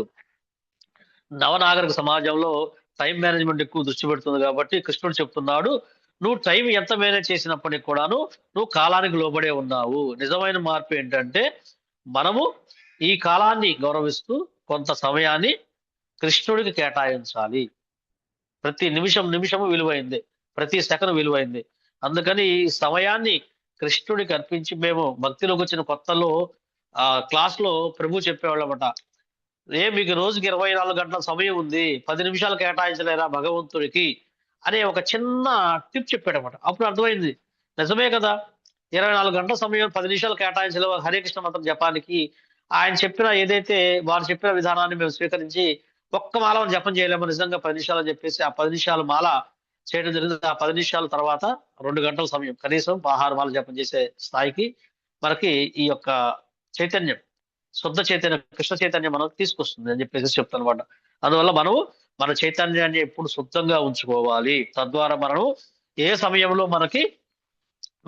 నవనాగరిక సమాజంలో టైం మేనేజ్మెంట్ ఎక్కువ దృష్టి పెడుతుంది కాబట్టి కృష్ణుడు చెప్తున్నాడు, నువ్వు టైం ఎంత మేనేజ్ చేసినప్పటికి కూడాను నువ్వు కాలానికి లోబడే ఉన్నావు. నిజమైన మార్పు ఏంటంటే మనము ఈ కాలాన్ని గౌరవిస్తూ కొంత సమయాన్ని కృష్ణుడికి కేటాయించాలి. ప్రతి నిమిషము విలువైంది, ప్రతి సెకండ్ విలువైంది. అందుకని ఈ సమయాన్ని కృష్ణుడికి అర్పించి, మేము భక్తిలోకి వచ్చిన కొత్తలో క్లాస్ లో ప్రభు చెప్పేవాళ్ళమాట, మీకు రోజుకి 24 గంటల సమయం ఉంది, 10 నిమిషాలు కేటాయించలేరా భగవంతుడికి అనే ఒక చిన్న టిప్ చెప్పాడనమాట. అప్పుడు అర్థమైంది, నిజమే కదా, 24 గంటల సమయం 10 నిమిషాలు కేటాయించలేవు హరే కృష్ణ మంత్రం జపానికి. ఆయన చెప్పిన ఏదైతే వారు చెప్పిన విధానాన్ని మేము స్వీకరించి ఒక్క మాల జపం చేయలేము నిజంగా 10 నిమిషాలు అని చెప్పేసి ఆ 10 నిమిషాల మాల చేయడం జరిగింది. ఆ 10 నిమిషాల తర్వాత 2 గంటల సమయం కనీసం 16 మాల జపం చేసే స్థాయికి మనకి ఈ యొక్క చైతన్యం, శుద్ధ చైతన్యం, కృష్ణ చైతన్యం మనకు తీసుకొస్తుంది అని చెప్పేసి చెప్తాను అనమాట. అందువల్ల మనం మన చైతన్యాన్ని ఎప్పుడు శుద్ధంగా ఉంచుకోవాలి. తద్వారా మనం ఏ సమయంలో మనకి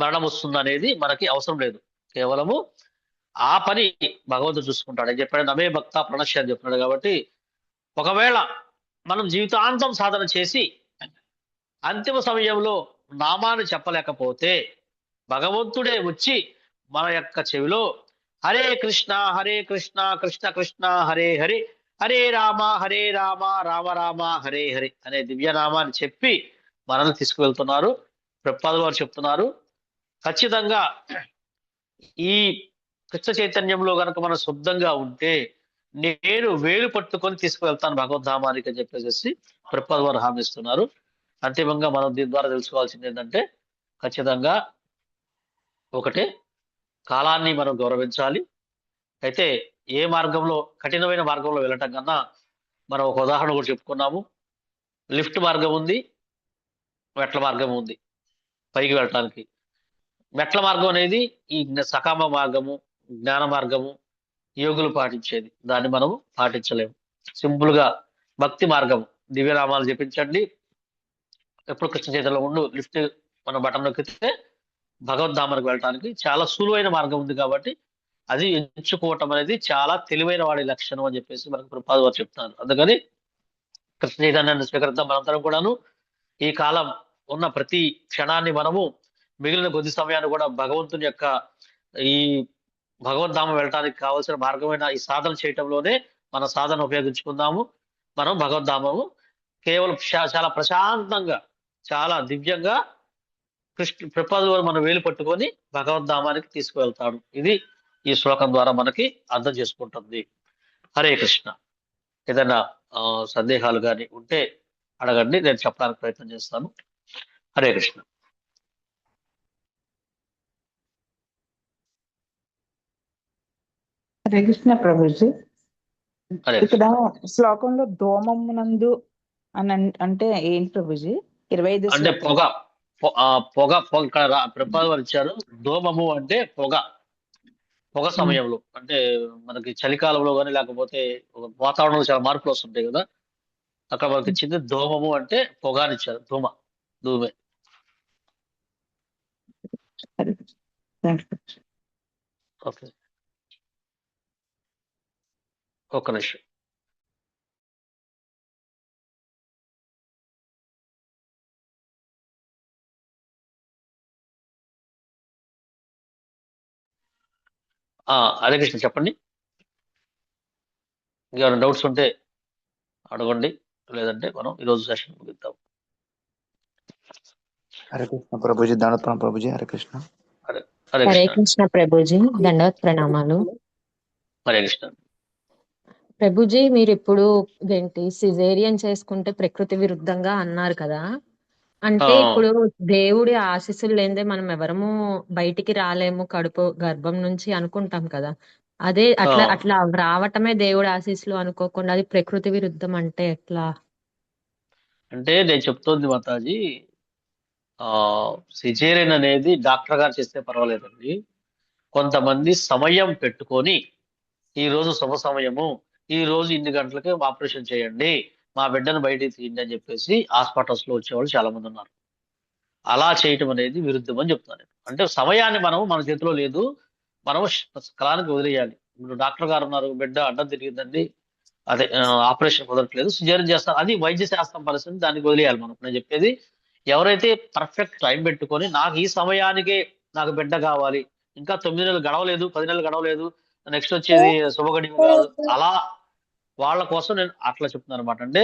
మరణం వస్తుంది అనేది మనకి అవసరం లేదు. కేవలము ఆ పని భగవంతుడు చూసుకుంటాడు అని చెప్పాడు. నమే భక్త ప్రణశ్య అని చెప్పినాడు. కాబట్టి ఒకవేళ మనం జీవితాంతం సాధన చేసి అంతిమ సమయంలో నామాన్ని చెప్పలేకపోతే భగవంతుడే వచ్చి మన యొక్క చెవిలో హరే కృష్ణ కృష్ణ కృష్ణ హరే హరే హరే రామ రామ రామ హరే హరే అనే దివ్యనామాన్ని చెప్పి మనల్ని తీసుకువెళ్తున్నారు. ప్రభుపాదుల వారు చెప్తున్నారు, ఖచ్చితంగా ఈ కృష్ణ చైతన్యంలో గనక మనం శుద్ధంగా ఉంటే నేను వేలు పట్టుకొని తీసుకువెళ్తాను భగవద్ధామానికి అని చెప్పేసి ప్రభుపాదుల వారు హామీ ఇస్తున్నారు. అంతిమంగా మనం దీని ద్వారా తెలుసుకోవాల్సింది ఏంటంటే, ఖచ్చితంగా ఒకటే, కాలాన్ని మనం గౌరవించాలి. అయితే ఏ మార్గంలో, కఠినమైన మార్గంలో వెళ్ళటం కన్నా మనం ఒక ఉదాహరణ కూడా చెప్పుకున్నాము. లిఫ్ట్ మార్గం ఉంది, మెట్ల మార్గం ఉంది పైకి వెళ్ళటానికి. మెట్ల మార్గం అనేది ఈ సకామ మార్గము, జ్ఞాన మార్గము, యోగులు పాటించేది. దాన్ని మనము పాటించలేము. సింపుల్ గా భక్తి మార్గం, దివ్యనామాలు జపించండి, ఎప్పుడు కృష్ణ చైతన్యంలో ఉండు, లిఫ్ట్ మన బటన్ నొక్కితే భగవద్ధామానికి వెళ్ళటానికి చాలా సులువైన మార్గం ఉంది. కాబట్టి అది ఎంచుకోవటం అనేది చాలా తెలివైన వాడి లక్షణం అని చెప్పేసి మనకు ప్రభుపాదుల వారు చెప్తున్నారు. అందుకని కృష్ణ చైతన్యాన్ని స్వీకరిద్దాం. మనందరం కూడాను ఈ కాలం ఉన్న ప్రతి క్షణాన్ని మనము మిగిలిన కొద్ది సమయాన్ని కూడా భగవంతుని యొక్క ఈ భగవద్ధామం వెళ్ళటానికి కావాల్సిన మార్గమైన ఈ సాధన చేయటంలోనే మన సాధన ఉపయోగించుకుందాము. మనం భగవద్ధామము కేవలం చాలా ప్రశాంతంగా, చాలా దివ్యంగా ప్రభుపాదుల వారు మన వేలు పట్టుకొని భగవద్ధామానికి తీసుకువెళ్తాడు. ఇది ఈ శ్లోకం ద్వారా మనకి అర్థం చేసుకుంటుంది. హరే కృష్ణ. ఏదైనా సందేహాలు కానీ ఉంటే అడగండి, నేను చెప్పడానికి ప్రయత్నం చేస్తాను. హరే కృష్ణ. హరే కృష్ణ ప్రభుజీ. హరే ఇక్కడ శ్లోకంలో ధూమమునందు అని అంటే ఏంటి ప్రభుజీ? 25 అంటే పొగ ఇక్కడ ప్రభుపాదుల వారు ఇచ్చారు. ధూమము అంటే పొగ సమయంలో, అంటే మనకి చలికాలంలో కానీ లేకపోతే వాతావరణంలో చాలా మార్పులు వస్తుంటాయి కదా, అక్కడ మనకి ఇచ్చింది ధూమము అంటే పొగ అని ఇచ్చారు. ధూమే. ఓకే, ఒక్క నిమిషం. హరే కృష్ణ, చెప్పండి. ఇంకేమైనా డౌట్స్ ఉంటే అడగండి, లేదంటే మనం ఈరోజు సెషన్ ముగిద్దాం. హరే కృష్ణ ప్రభుజీ, దండోత్పన్నం ప్రభుజీ. హరే కృష్ణ. హరే కృష్ణ ప్రభుజీ, దండవత్ ప్రణామాలు. హరే కృష్ణ. ప్రభుజీ, మీరు ఇప్పుడు ఏంటి సిజేరియన్ చేసుకుంటే ప్రకృతి విరుద్ధంగా అన్నారు కదా, అంటే ఇప్పుడు దేవుడి ఆశీస్సులు లేదే మనం ఎవరము బయటికి రాలేము గర్భం నుంచి అనుకుంటాం కదా, అదే అట్లా రావటమే దేవుడి ఆశీస్సులు అనుకోకుండా అది ప్రకృతి విరుద్ధం అంటే ఎట్లా? అంటే నేను చెప్తోంది మాతాజీ, సిజేరియన్ అనేది డాక్టర్ గారు చేస్తే పర్వాలేదండి. కొంతమంది సమయం పెట్టుకొని, ఈ రోజు శుభ సమయము, ఈ రోజు ఇన్ని గంటలకి ఆపరేషన్ చేయండి, మా బిడ్డను బయటికి తీయండి అని చెప్పేసి హాస్పిటల్స్ లో వచ్చేవాళ్ళు చాలా మంది ఉన్నారు. అలా చేయటం అనేది విరుద్ధం అని చెప్తున్నాను. అంటే సమయాన్ని మన చేతిలో లేదు, మనం కాలానికి వదిలేయాలి. ఇప్పుడు డాక్టర్ గారు ఉన్నారు, బిడ్డ అడ్డం తిరిగిందండి, అదే ఆపరేషన్ కుదరట్లేదు, సిజేరియన్ చేస్తారు, అది వైద్య శాస్త్రం పరిస్థితి, దానికి వదిలేయాలి మనం. నేను చెప్పేది ఎవరైతే పర్ఫెక్ట్ టైం పెట్టుకొని నాకు ఈ సమయానికే నాకు బిడ్డ కావాలి, ఇంకా 9 నెలలు గడవలేదు, 10 నెలలు గడవలేదు, నెక్స్ట్ వచ్చేది శుభగడియ కాదు, అలా వాళ్ళ కోసం నేను అట్లా చెప్తున్నాను అనమాట. అంటే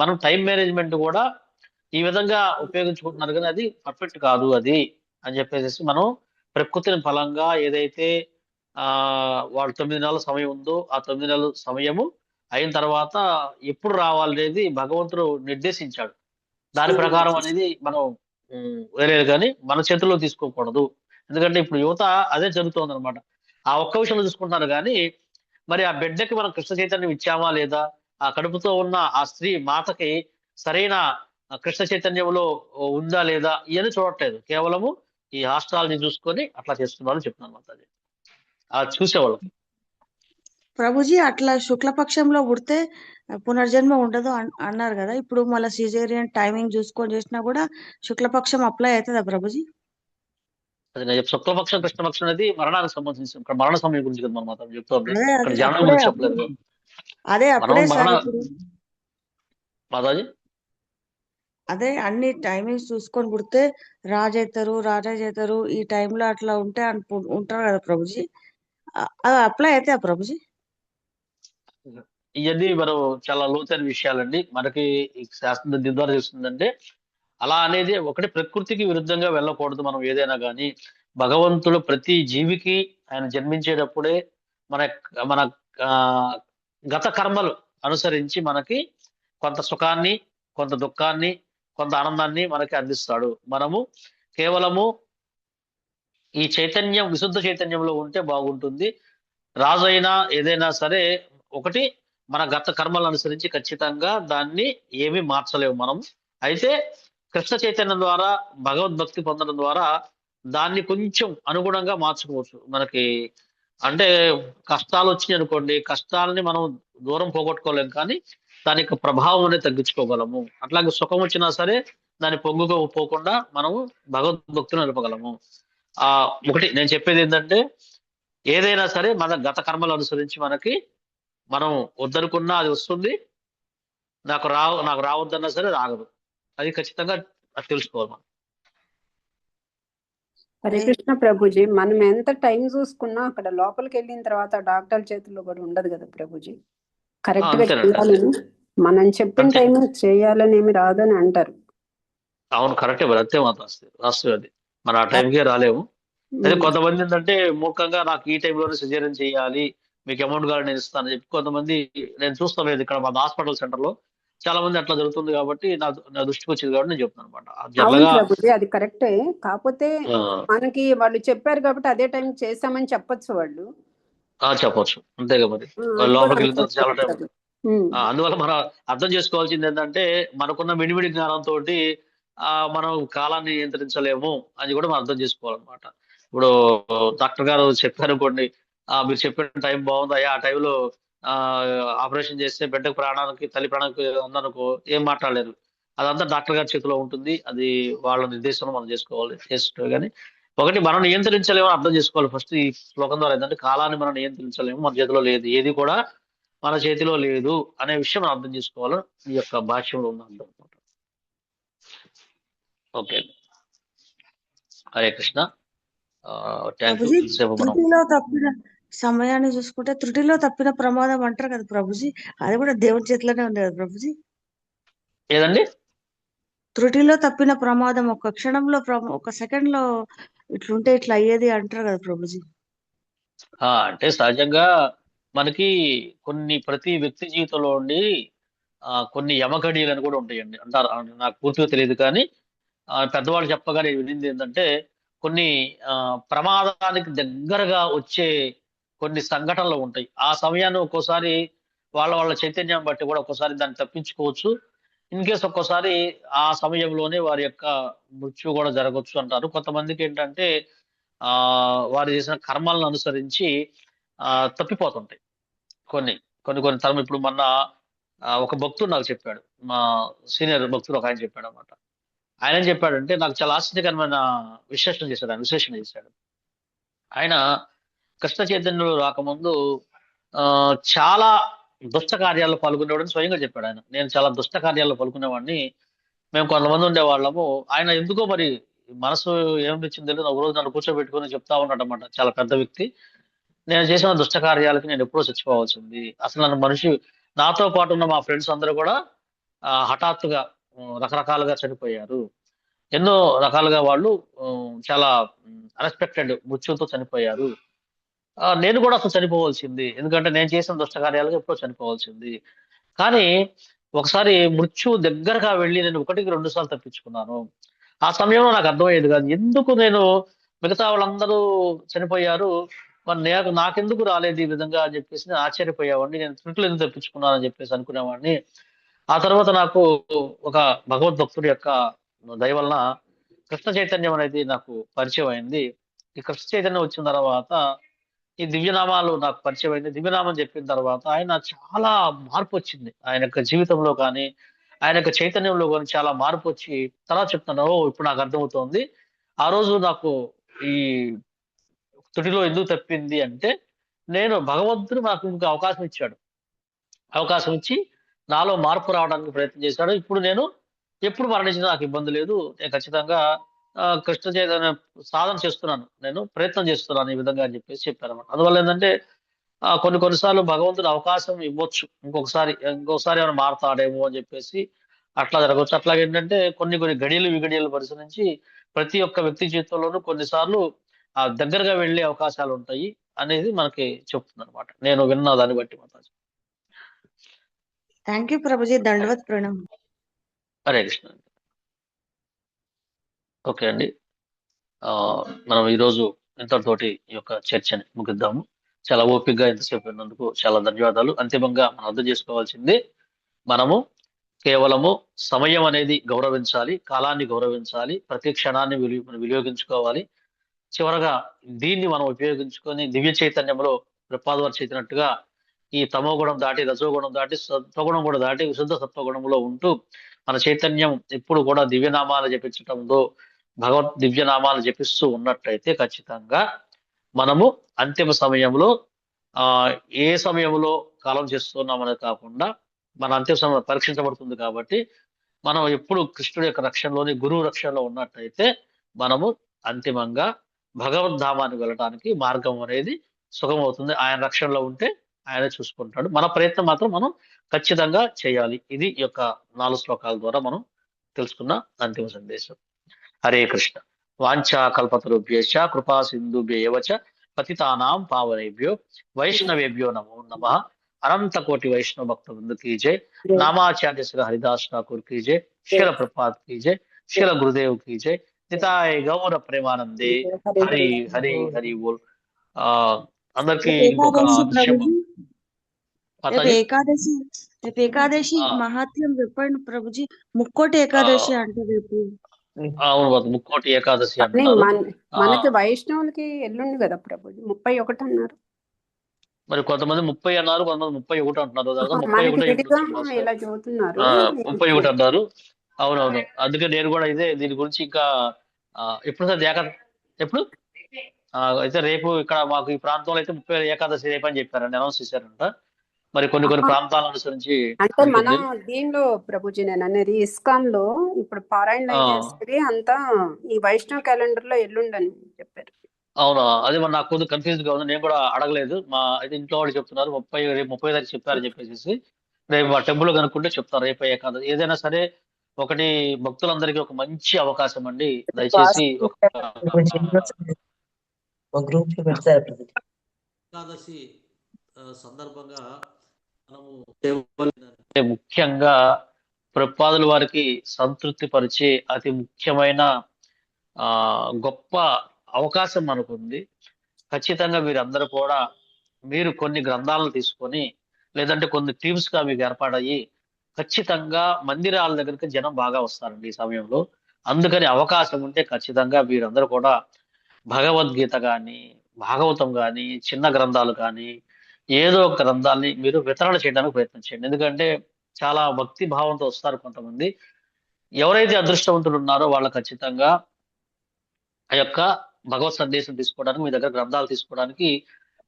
మనం టైం మేనేజ్మెంట్ కూడా ఈ విధంగా ఉపయోగించుకుంటున్నారు, కానీ అది పర్ఫెక్ట్ కాదు అది అని చెప్పేసి మనం ప్రకృతిని ఫలంగా ఏదైతే వాళ్ళు 9 నెలల సమయం ఉందో ఆ 9 నెలల సమయము అయిన తర్వాత ఎప్పుడు రావాలనేది భగవంతుడు నిర్దేశించాడు. దాని ప్రకారం అనేది మనం వేరే కానీ మన చేతుల్లో తీసుకోకూడదు. ఎందుకంటే ఇప్పుడు యువత అదే జరుగుతోంది అనమాట. ఆ ఒక్క విషయంలో చూసుకుంటున్నారు కానీ మరి ఆ బిడ్డకి మనం కృష్ణ చైతన్యం ఇచ్చామా లేదా, ఆ కడుపుతో ఉన్న ఆ స్త్రీ మాతకి సరైన కృష్ణ చైతన్యంలో ఉందా లేదా ఇవన్నీ చూడట్లేదు. కేవలము ఈ హాస్టల్ని చూసుకొని అట్లా చేస్తున్నారని చెప్తున్నాను మాతాజీ. అది చూసేవాళ్ళకి. ప్రభుజీ అట్లా శుక్లపక్షంలో పుడితే పునర్జన్మ ఉండదు అన్నారు కదా. ఇప్పుడు మళ్ళీ సిజేరియన్ టైమింగ్ చూసుకొని చేసినా కూడా శుక్లపక్షం అప్లై అవుతుందా ప్రభుజీ? అది నేను శుక్లపక్షం కృష్ణపక్షం అనేది మరణానికి సంబంధించి, ఇక్కడ మరణ సమయం గురించి కదా మనం మాత్రం చెప్తుంది, అదే ఇక్కడ అదే జనం అప్పుడే గురించి చెప్పలేదు. అదే మనం అప్పుడే మరణ సార్ ఇప్పుడు మాతాజీ అదే అన్ని టైమింగ్స్ చూసుకొని పుడితే రాజేతారు ఈ టైంలో అట్లా ఉంటే ఉంటారు కదా ప్రభుజీ. అది అప్లై అయితే ప్రభుజీ? ఇవన్నీ మనం చాలా లోతైన విషయాలండి. మనకి ఈ శాస్త్రం దీని ద్వారా తెలుస్తుందంటే అలా అనేది ఒకటి ప్రకృతికి విరుద్ధంగా వెళ్ళకూడదు. మనం ఏదైనా కానీ భగవంతుడు ప్రతి జీవికి ఆయన జన్మించేటప్పుడే మన మన ఆ, గత కర్మలు అనుసరించి మనకి కొంత సుఖాన్ని, కొంత దుఃఖాన్ని, కొంత ఆనందాన్ని మనకి అందిస్తాడు. మనము కేవలము ఈ చైతన్యం, విశుద్ధ చైతన్యంలో ఉంటే బాగుంటుంది. రాజు అయినా ఏదైనా సరే ఒకటి మన గత కర్మలను అనుసరించి ఖచ్చితంగా దాన్ని ఏమీ మార్చలేము మనం. అయితే కృష్ణ చైతన్యం ద్వారా భగవద్భక్తి పొందడం ద్వారా దాన్ని కొంచెం అనుగుణంగా మార్చుకోవచ్చు. మనకి అంటే కష్టాలు వచ్చినాయి అనుకోండి, కష్టాలని మనం దూరం పోగొట్టుకోలేము, కానీ దాని యొక్క ప్రభావం అనేది తగ్గించుకోగలము. అట్లాగే సుఖం వచ్చినా సరే దాన్ని పొంగుకోకుండా మనము భగవద్భక్తిని నిలపగలము. ఒకటి నేను చెప్పేది ఏంటంటే ఏదైనా సరే మన గత కర్మలు అనుసరించి మనకి మనం వద్దనుకున్నా అది వస్తుంది, నాకు రావద్దన్నా సరే రాగదు. అది ఖచ్చితంగా అది తెలుసుకోవాలి మనం. హరే కృష్ణ ప్రభుజీ, మనం ఎంత టైం చూసుకున్నా అక్కడ లోపలికి వెళ్ళిన తర్వాత డాక్టర్ చేతుల్లో కూడా ఉండదు కదా ప్రభుజీ. కరెక్ట్ గా చేయాలని మనం చెప్పిన టైం చేయాలని ఏమి రాదని అంటారు. అవును, కరెక్టే మరి, అంతే మాత్రం రాస్తుంది. అది మన ఆ టైంకే రాలేము. అదే కొంతమంది ఏంటంటే మూర్ఖంగా నాకు ఈ టైంలోనే సిజేరియన్ చేయాలి, మీకు అమౌంట్ కావాలి నేను ఇస్తాను చెప్పి కొంతమంది నేను చూస్తాను. ఇక్కడ మా హాస్పిటల్ సెంటర్ లో చాలా మంది అట్లా జరుగుతుంది కాబట్టి నా దృష్టికి వచ్చింది కాబట్టి నేను చెప్తాను అనమాట. అది కరెక్టే, కాకపోతే మనకి వాళ్ళు చెప్పారు కాబట్టి అదే టైం చేస్తామని చెప్పొచ్చు వాళ్ళు. చెప్పొచ్చు, అంతేగా మరి. లోపలికి వెళ్ళిన తర్వాత చాలా టైం. అందువల్ల మనం అర్థం చేసుకోవాల్సింది ఏంటంటే మనకున్న మిడిమిడి జ్ఞానంతో మనం కాలాన్ని నియంత్రించలేము అని కూడా మనం అర్థం చేసుకోవాలన్నమాట. ఇప్పుడు డాక్టర్ గారు చెప్పారనుకోండి, మీరు చెప్పిన టైం బాగుంది, ఆ టైంలో ఆపరేషన్ చేస్తే బిడ్డకు ప్రాణానికి, తల్లి ప్రాణానికి ఉందనుకో ఏం మాట్లాడలేరు. అదంతా డాక్టర్ గారి చేతిలో ఉంటుంది. అది వాళ్ళ నిర్దేశంలో మనం చేసుకుంటే కానీ ఒకటి మనం నియంత్రించలేము అర్థం చేసుకోవాలి. ఫస్ట్ ఈ శ్లోకం ద్వారా ఏంటంటే కాలాన్ని మనం నియంత్రించలేము, మన చేతిలో లేదు, ఏది కూడా మన చేతిలో లేదు అనే విషయం మనం అర్థం చేసుకోవాలి. ఈ యొక్క భాష్యంలో ఉన్న అర్థం అనమాట. ఓకే, హరే కృష్ణ. త్రుటిలో తప్పిన సమయాన్ని చూసుకుంటే త్రుటిలో తప్పిన ప్రమాదం అంటారు కదా ప్రభుజీ, అది కూడా దేవుడి చేతిలోనే ఉంది కదా ప్రభుజీ. ఏదండి? త్రుటిలో తప్పిన ప్రమాదం ఒక క్షణంలో, ఒక సెకండ్ లో ఇట్లుంటే ఇట్లా అయ్యేది అంటారు కదా ప్రభుజీ. అంటే సహజంగా మనకి ప్రతి వ్యక్తి జీవితంలో ఉండి కొన్ని యమఘడియలు కూడా ఉంటాయండి అంటారు. నాకు పూర్తిగా తెలియదు కానీ పెద్దవాళ్ళు చెప్పగానే వినింది ఏంటంటే కొన్ని ప్రమాదానికి దగ్గరగా వచ్చే కొన్ని సంఘటనలు ఉంటాయి. ఆ సమయాన్ని ఒక్కోసారి వాళ్ళ చైతన్యం బట్టి కూడా ఒక్కోసారి దాన్ని తప్పించుకోవచ్చు. ఇన్ కేసు ఒక్కోసారి ఆ సమయంలోనే వారి యొక్క మృత్యు కూడా జరగవచ్చు అంటారు. కొంతమందికి ఏంటంటే వారు చేసిన కర్మలను అనుసరించి తప్పిపోతుంటాయి కొన్ని తరం. ఇప్పుడు మొన్న ఒక భక్తుడు నాకు చెప్పాడు, మా సీనియర్ భక్తుడు ఒక ఆయన చెప్పాడు అనమాట. ఆయన ఏం చెప్పాడంటే నాకు చాలా ఆశ్చర్యకరమైన విశ్లేషణ చేశాడు. ఆయన కృష్ణ చైతన్యంలో రాకముందు చాలా దుష్ట కార్యాల్లో పాల్గొనేవాడని స్వయంగా చెప్పాడు ఆయన. నేను చాలా దుష్ట కార్యాల్లో పాల్గొనేవాడిని, మేము కొంతమంది ఉండేవాళ్ళము. ఆయన ఎందుకో మరి మనసు ఏమనిపించిందో తెలియదు. ఒక రోజు నన్ను కూర్చోబెట్టుకొని చెప్తా ఉన్నాడు అనమాట. చాలా పెద్ద వ్యక్తి. నేను చేసిన దుష్ట కార్యాలకి నేను ఎప్పుడో చచ్చిపోవాల్సింది. అసలు నన్ను నాతో పాటు ఉన్న మా ఫ్రెండ్స్ అందరూ కూడా హఠాత్తుగా రకరకాలుగా చనిపోయారు. ఎన్నో రకాలుగా వాళ్ళు చాలా అన్ఎక్స్పెక్టెడ్ మృత్యువుతో చనిపోయారు. నేను కూడా అసలు చనిపోవాల్సింది. ఎందుకంటే నేను చేసిన దుష్ట కార్యాలకు ఎప్పుడో చనిపోవాల్సింది. కానీ ఒకసారి మృత్యువు దగ్గరగా వెళ్ళి నేను 1-2 సార్లు తప్పించుకున్నాను. ఆ సమయంలో నాకు అర్థమయ్యేది కాదు. ఎందుకు నేను మిగతా వాళ్ళందరూ చనిపోయారు. మరి నాకెందుకు రాలేదు ఈ విధంగా అని చెప్పేసి నేను ఆశ్చర్యపోయేవాడిని. నేను ట్రిపుల్ ఎందుకు తప్పించుకున్నానని చెప్పేసి అనుకునేవాడిని. ఆ తర్వాత నాకు ఒక భగవద్భక్తుడి యొక్క దయ వలన కృష్ణ చైతన్యం అనేది నాకు పరిచయం అయింది. ఈ కృష్ణ చైతన్యం వచ్చిన తర్వాత ఈ దివ్యనామాలు నాకు పరిచయం అయింది. దివ్యనామం చెప్పిన తర్వాత ఆయన చాలా మార్పు వచ్చింది. ఆయన యొక్క జీవితంలో కానీ, ఆయన యొక్క చైతన్యంలో కానీ చాలా మార్పు వచ్చి తర్వాత చెప్తాను. ఇప్పుడు నాకు అర్థమవుతోంది. ఆ రోజు నాకు ఈ తుటిలో ఎందుకు తప్పింది అంటే, నేను భగవంతుడు నాకు ఇంకా అవకాశం ఇచ్చాడు. అవకాశం ఇచ్చి నాలో మార్పు రావడానికి ప్రయత్నం చేశాడు. ఇప్పుడు నేను ఎప్పుడు మరణించినా నాకు ఇబ్బంది లేదు. నేను ఖచ్చితంగా కృష్ణ చైతన్య సాధన చేస్తున్నాను. నేను ప్రయత్నం చేస్తున్నాను ఈ విధంగా అని చెప్పేసి చెప్పారన్నమాట. అందువల్ల ఏంటంటే కొన్నిసార్లు భగవంతుడు అవకాశం ఇవ్వచ్చు. ఇంకొకసారి ఏమైనా మారతాడేమో అని చెప్పేసి అట్లా జరగవచ్చు. అట్లాగేంటంటే కొన్ని గడియలు విగడియలు పరిశీలించి ప్రతి ఒక్క వ్యక్తి జీవితంలోనూ కొన్నిసార్లు దగ్గరగా వెళ్ళే అవకాశాలు ఉంటాయి అనేది మనకి చెప్తుంది అనమాట. నేను విన్న దాన్ని బట్టి మాతాజీ. Thank you Prabhuji. దండవత్ ప్రణామం. హరే కృష్ణ. ఓకే అండి. మనం ఈరోజు ఇంతటితోటి ఈ యొక్క చర్చని ముగిద్దాము. చాలా ఓపికగా ఎంతసేపు విన్నందుకు చాలా ధన్యవాదాలు. అంతిమంగా మనం అర్థం చేసుకోవాల్సింది, మనము కేవలము సమయం అనేది గౌరవించాలి, కాలాన్ని గౌరవించాలి, ప్రతి క్షణాన్ని వినియోగించుకోవాలి. చివరగా దీన్ని మనం ఉపయోగించుకొని దివ్య చైతన్యంలో ప్రపాదవారు చేసినట్టుగా ఈ తమోగుణం దాటి రజోగుణం దాటి సత్వగుణం కూడా దాటి విశుద్ధ సత్వగుణంలో ఉంటూ మన చైతన్యం ఎప్పుడు కూడా దివ్యనామాలు జపించటంలో భగవద్ దివ్యనామాలు జపిస్తూ ఉన్నట్టయితే ఖచ్చితంగా మనము అంతిమ సమయంలో ఏ సమయంలో కాలం చేస్తున్నామనేది కాకుండా మన అంతిమ సమయం పరీక్షించబడుతుంది. కాబట్టి మనం ఎప్పుడు కృష్ణుడి యొక్క రక్షణలోని గురువు రక్షణలో ఉన్నట్టయితే మనము అంతిమంగా భగవద్ధామానికి వెళ్ళడానికి మార్గం అనేది సుగమవుతుంది. ఆయన రక్షణలో ఉంటే ఆయన చూసుకుంటాడు. మన ప్రయత్నం మాత్రం మనం ఖచ్చితంగా చేయాలి. ఇది ఈ యొక్క 4 శ్లోకాల ద్వారా మనం తెలుసుకున్న అంతిమ సందేశం. హరే కృష్ణ. వాంఛా కల్పతరుభ్యశ్చ కృపా సింధుభ్యవ చ పతితానాం పావనేభ్యో వైష్ణవేభ్యో నమో నమః. అనంత కోటి వైష్ణవ భక్త వృంద की जय. नामाचार्य श्री हरिदास ठाकुर की जय. श्रील प्रपात की जय. श्रील गुरुदेव की जय. నితాయ గౌర ప్రేమానందే. హరి హరి హరి బోల్. అందరికి ఇంకొక విషయం రేపు ఏకాదశి మహాత్మ్యం చెప్పండి ప్రభుజీ. ముక్కోటి ఏకాదశి అంటే రేపు. అవును, ముక్కోటి ఏకాదశి అంటే మనకి వైష్ణవులకి ఎల్లుండి కదా ప్రభుజీ, 31 అన్నారు. మరి కొంతమంది 30 అన్నారు, కొంతమంది 31 అంటున్నారు. 31 అన్నారు. అవునవును. అందుకే నేను కూడా దీని గురించి ఇంకా ఎప్పుడు సార్ ఎప్పుడు అయితే రేపు ఇక్కడ మాకు ఈ ప్రాంతంలో అయితే 30 ఏకాదశి రేపు అని చెప్పారండి, అనౌన్స్ చేశారంట. మరి కొన్ని ప్రాంతాల అనుసరించి అంటే మనం దీనిలో ప్రభుజీ నేను అనేది ఇస్కాన్ లో ఇప్పుడు పారాయణ చేసేది అంతా ఈ వైష్ణవ క్యాలెండర్ లో ఎల్లుండని చెప్పారు. అవునా, అది మరి నాకు కొంచెం కన్ఫ్యూజ్ గా ఉంది. నేను కూడా అడగలేదు. మా అయితే ఇంట్లో వాళ్ళు చెప్తున్నారు రేపు 30 తారీఖు చెప్పారని చెప్పేసి. రేపు మా టెంపుల్ కనుక్కుంటే చెప్తారు రేపు ఏకాదశి. ఏదైనా సరే ఒకటి భక్తులందరికీ ఒక మంచి అవకాశం అండి. దయచేసి ఏకాదశి సందర్భంగా మనము ముఖ్యంగా ప్రపాదుల వారికి సంతృప్తి పరిచే అతి ముఖ్యమైన గొప్ప అవకాశం మనకుంది. ఖచ్చితంగా మీరందరూ కూడా మీరు కొన్ని గ్రంథాలను తీసుకొని లేదంటే కొన్ని టీమ్స్ గా మీకు ఏర్పాటయ్యి ఖచ్చితంగా మందిరాల దగ్గరికి జనం బాగా వస్తారండి ఈ సమయంలో. అందుకని అవకాశం ఉంటే ఖచ్చితంగా మీరందరూ కూడా భగవద్గీత కానీ భాగవతం కానీ చిన్న గ్రంథాలు కానీ ఏదో ఒక గ్రంథాన్ని మీరు వితరణ చేయడానికి ప్రయత్నం చేయండి. ఎందుకంటే చాలా భక్తి భావంతో వస్తారు కొంతమంది. ఎవరైతే అదృష్టవంతులు ఉన్నారో వాళ్ళు ఖచ్చితంగా ఆ యొక్క భగవత్ సందేశం తీసుకోవడానికి మీ దగ్గర గ్రంథాలు తీసుకోవడానికి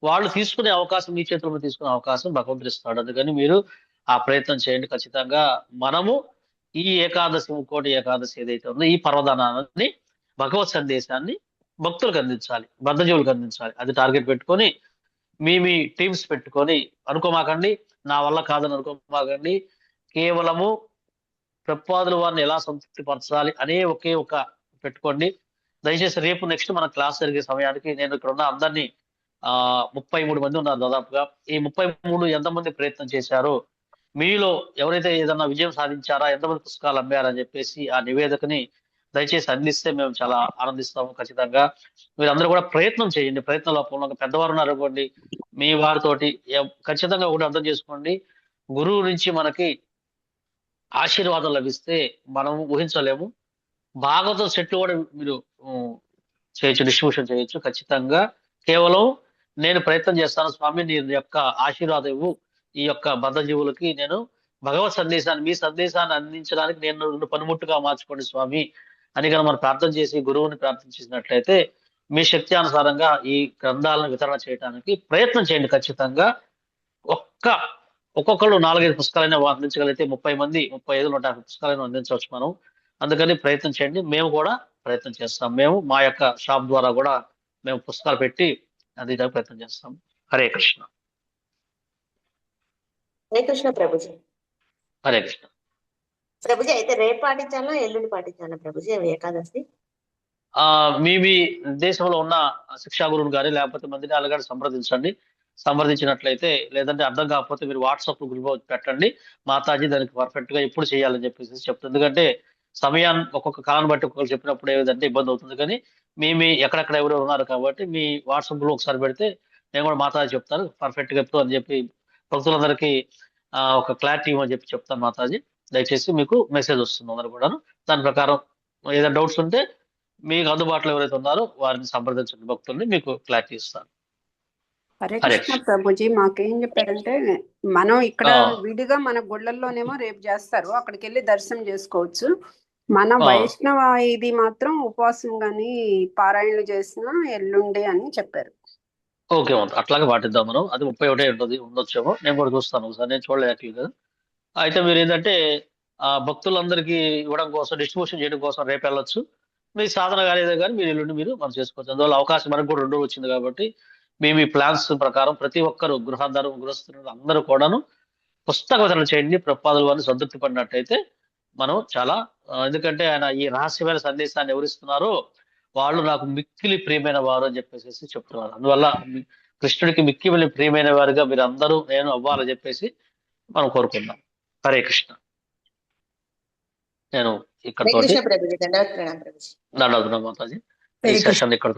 వాళ్ళు తీసుకునే అవకాశం, మీ చేతుల్లో తీసుకునే అవకాశం భగవంతుడు ఇస్తాడు. అందుకని మీరు ఆ ప్రయత్నం చేయండి. ఖచ్చితంగా మనము ఈ ఏకాదశి ముక్కోటి ఏకాదశి ఏదైతే ఉందో ఈ పర్వదానాన్ని భగవత్ సందేశాన్ని భక్తులకు అందించాలి, బద్ధజీవులకు అందించాలి. అది టార్గెట్ పెట్టుకొని మీ టీమ్స్ పెట్టుకొని అనుకోమాకండి, నా వల్ల కాదని అనుకోమాకండి. కేవలము ప్రపాదుల వారిని ఎలా సంతృప్తి పరచాలి అనే ఒకే ఒక పెట్టుకోండి. దయచేసి రేపు నెక్స్ట్ మన క్లాస్ జరిగే సమయానికి నేను ఇక్కడ ఉన్న అందరినీ 33 మంది ఉన్నారు దాదాపుగా. ఈ 33 ఎంతమంది ప్రయత్నం చేశారో, మీలో ఎవరైతే ఏదన్నా విజయం సాధించారా, ఎంతమంది పుస్తకాలు అమ్మారని చెప్పేసి ఆ నివేదికని దయచేసి అందిస్తే మేము చాలా ఆనందిస్తాము. ఖచ్చితంగా మీరందరూ కూడా ప్రయత్నం చేయండి. ప్రయత్నంలో పూర్ణంగా పెద్దవారు ఉన్నారు అనుకోండి, మీ వారితోటి ఖచ్చితంగా ఒకటి అర్థం చేసుకోండి, గురువు నుంచి మనకి ఆశీర్వాదం లభిస్తే మనం ఊహించలేము. భాగవతం సెట్లు కూడా మీరు చేయొచ్చు, డిస్ట్రిబ్యూషన్ చేయొచ్చు. ఖచ్చితంగా కేవలం నేను ప్రయత్నం చేస్తాను స్వామి, నీ యొక్క ఆశీర్వాదం ఇవ్వు, ఈ యొక్క బద్ధజీవులకి నేను భగవత్ సందేశాన్ని, మీ సందేశాన్ని అందించడానికి నేను రెండు పనిముట్టుగా మార్చుకోండి స్వామి అని కనుక మనం ప్రార్థన చేసి గురువుని ప్రార్థన చేసినట్లయితే మీ శక్తి అనుసారంగా ఈ గ్రంథాలను వితరణ చేయడానికి ప్రయత్నం చేయండి. ఖచ్చితంగా ఒక్కొక్కరు 4-5 పుస్తకాలైనా అందించగలిగితే 30 మంది 35 150 పుస్తకాలైనా అందించవచ్చు మనం. అందుకని ప్రయత్నం చేయండి. మేము కూడా ప్రయత్నం చేస్తాం. మేము మా యొక్క షాప్ ద్వారా కూడా మేము పుస్తకాలు పెట్టి అందించడానికి ప్రయత్నం చేస్తాం. హరే కృష్ణ. హరే కృష్ణ ప్రభుజీ. హరే కృష్ణ ప్రభుజీ, అయితే రేపు పాటించాలా ఎల్లుండి పాటించాలా ప్రభుజీ ఏకాదశి? మీ దేశంలో ఉన్న శిక్షా గురువుని కానీ లేకపోతే మందిని అలాగే సంప్రదించినట్లయితే, లేదంటే అర్థం కాకపోతే మీరు వాట్సాప్ గ్రూప్ పెట్టండి, మాతాజీ దానికి పర్ఫెక్ట్ గా ఎప్పుడు చేయాలని చెప్పేసి చెప్తుంది. ఎందుకంటే సమయాన్ని ఒక్కొక్క కాలాన్ని బట్టి ఒక్కొక్కరు చెప్పినప్పుడు ఏదంటే ఇబ్బంది అవుతుంది. కానీ మీ ఎక్కడెక్కడ ఎవరు ఉన్నారు కాబట్టి మీ వాట్సాప్ గ్రూప్ ఒకసారి పెడితే నేను కూడా మాతాజీ చెప్తాను పర్ఫెక్ట్ గా ఎప్పుడు అని చెప్పి భక్తులందరికీ ఒక క్లారిటీ ఇవ్వని చెప్పి చెప్తాను మాతాజీ. దయచేసి మీకు మెసేజ్ వస్తుంది అందరూ కూడాను. దాని ప్రకారం ఏదైనా డౌట్స్ ఉంటే మీకు అందుబాటులో ఎవరైతే ఉన్నారో వారిని సంప్రదించండి, భక్తుల్ని మీకు క్లారిటీ ఇస్తాను. హరే కృష్ణ ప్రభుజీ. మాకేం చెప్పారంటే మనం ఇక్కడ విడిగా మన గుళ్ళల్లోనేమో రేపు చేస్తారు, అక్కడికి వెళ్ళి దర్శనం చేసుకోవచ్చు. మన వైష్ణవ ఇది మాత్రం ఉపవాసం గాని పారాయణలు చేసినా ఎల్లుండి అని చెప్పారు. ఓకే, అట్లాగే పాటిద్దాం మనం. అది 31 ఉండొచ్చేమో, నేను కూడా చూస్తాను ఒకసారి, నేను చూడలేదు కదా. అయితే మీరు ఏంటంటే భక్తులందరికీ ఇవ్వడం కోసం, డిస్ట్రిబ్యూషన్ చేయడం కోసం రేపు వెళ్ళొచ్చు. మీ సాధన కాలేదే కానీ మీరు ఎల్లుండి మీరు మనం చేసుకోవచ్చు. అందువల్ల అవకాశం మనకు కూడా 2 వచ్చింది కాబట్టి మీ ప్లాన్స్ ప్రకారం ప్రతి ఒక్కరు గృహస్థులు అందరూ కూడాను పుస్తక వితరణ చేయండి. ప్రపాదుల వారిని సంతృప్తి పడినట్టయితే మనం చాలా, ఎందుకంటే ఆయన ఈ రహస్యమైన సందేశాన్ని ఎవరిస్తున్నారో వాళ్ళు నాకు మిక్కిలి ప్రియమైన వారు అని చెప్పేసి చెప్తున్నారు. అందువల్ల కృష్ణుడికి మిక్కిలి ప్రియమైన వారుగా మీరు అందరూ నేను అవ్వాలని చెప్పేసి మనం కోరుకుందాం. హరే కృష్ణ. నేను ఇక్కడ దండవద్దు మాతాజీ, ఈ సెషన్ ఇక్కడ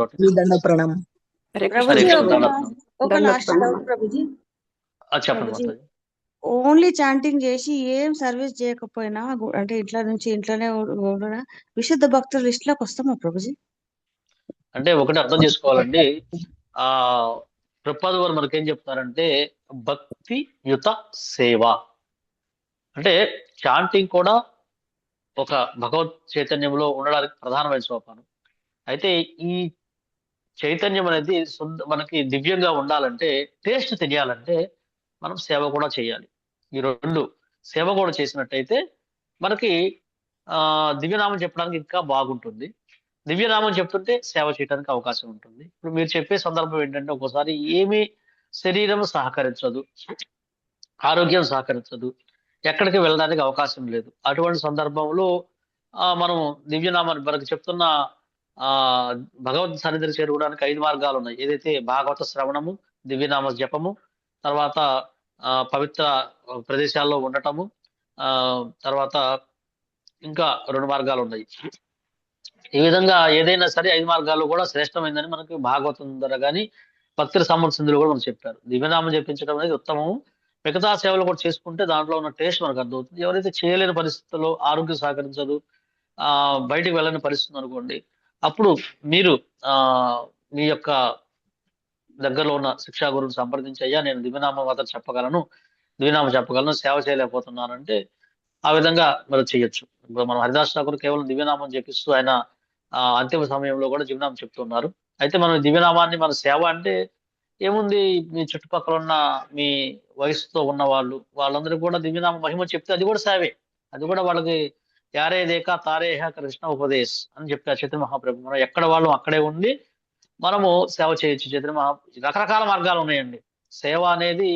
చెప్పండి మాతాజీ. ఓన్లీ చాంటింగ్ చేసి ఏం సర్వీస్ చేయకపోయినా, అంటే ఇంట్లోనే విశుద్ధ భక్తుల లిస్ట్ లోకి వస్తామా ప్రభుజీ? అంటే ఒకటి అర్థం చేసుకోవాలండి, ప్రపాదు వారు మనకేం చెప్తారంటే భక్తి యుత సేవ అంటే చాంటింగ్ కూడా ఒక భగవత్ చైతన్యంలో ఉండడానికి ప్రధానమైన సోపానం. అయితే ఈ చైతన్యం అనేది మనకి దివ్యంగా ఉండాలంటే, టేస్ట్ తెలియాలంటే మనం సేవ కూడా చేయాలి. ఈ 2 సేవ కూడా చేసినట్టయితే మనకి దివ్యనామం చెప్పడానికి ఇంకా బాగుంటుంది. దివ్యనామం చెప్తుంటే సేవ చేయడానికి అవకాశం ఉంటుంది. ఇప్పుడు మీరు చెప్పే సందర్భం ఏంటంటే ఒక్కోసారి ఏమీ శరీరం సహకరించదు, ఆరోగ్యం సహకరించదు, ఎక్కడికి వెళ్ళడానికి అవకాశం లేదు. అటువంటి సందర్భంలో మనం దివ్యనామాన్ని మనకు చెప్తున్న భగవద్ సన్నిధిని చేరుకోవడానికి 5 మార్గాలు ఉన్నాయి. ఏదైతే భాగవత శ్రవణము, దివ్యనామ జపము, తర్వాత పవిత్ర ప్రదేశాల్లో ఉండటము, తర్వాత ఇంకా 2 మార్గాలు ఉన్నాయి. ఈ విధంగా ఏదైనా సరే 5 మార్గాలు కూడా శ్రేష్టమైందని మనకి భాగవతం ద్వారా కానీ భక్తుల సంబంధించిందులో కూడా మనకు చెప్పారు. దివ్యనామం జపించడం అనేది ఉత్తమము. మిగతా సేవలు కూడా చేసుకుంటే దాంట్లో ఉన్న టేస్ట్ మనకు అర్థమవుతుంది. ఎవరైతే చేయలేని పరిస్థితుల్లో, ఆరోగ్యం సహకరించదు, బయటికి వెళ్ళని పరిస్థితి అనుకోండి, అప్పుడు మీరు మీ యొక్క దగ్గరలో ఉన్న శిక్షా గురువుని సంప్రదించి, అయ్యా నేను దివ్యనామం మాత్రం చెప్పగలను, సేవ చేయలేకపోతున్నానంటే ఆ విధంగా మనం చేయొచ్చు. ఇప్పుడు మనం హరిదాస్ ఠాకూర్ కేవలం దివ్యనామం చెప్పిస్తూ ఆయన అంతిమ సమయంలో కూడా దివ్యనామం చెప్తున్నారు. అయితే మనం దివ్యనామాన్ని మన సేవ అంటే ఏముంది, మీ చుట్టుపక్కల ఉన్న మీ వయసుతో ఉన్న వాళ్ళందరూ కూడా దివ్యనామ మహిమ చెప్తే అది కూడా సేవే. అది కూడా వాళ్ళకి యారే దేక తారేహ కృష్ణ ఉపదేశ్ అని చెప్పారు చైతన్య మహాప్రభు. మనం ఎక్కడ వాళ్ళు అక్కడే ఉండి మనము సేవ చేయొచ్చు. చైతన్య మహా రకరకాల మార్గాలు ఉన్నాయండి. సేవ అనేది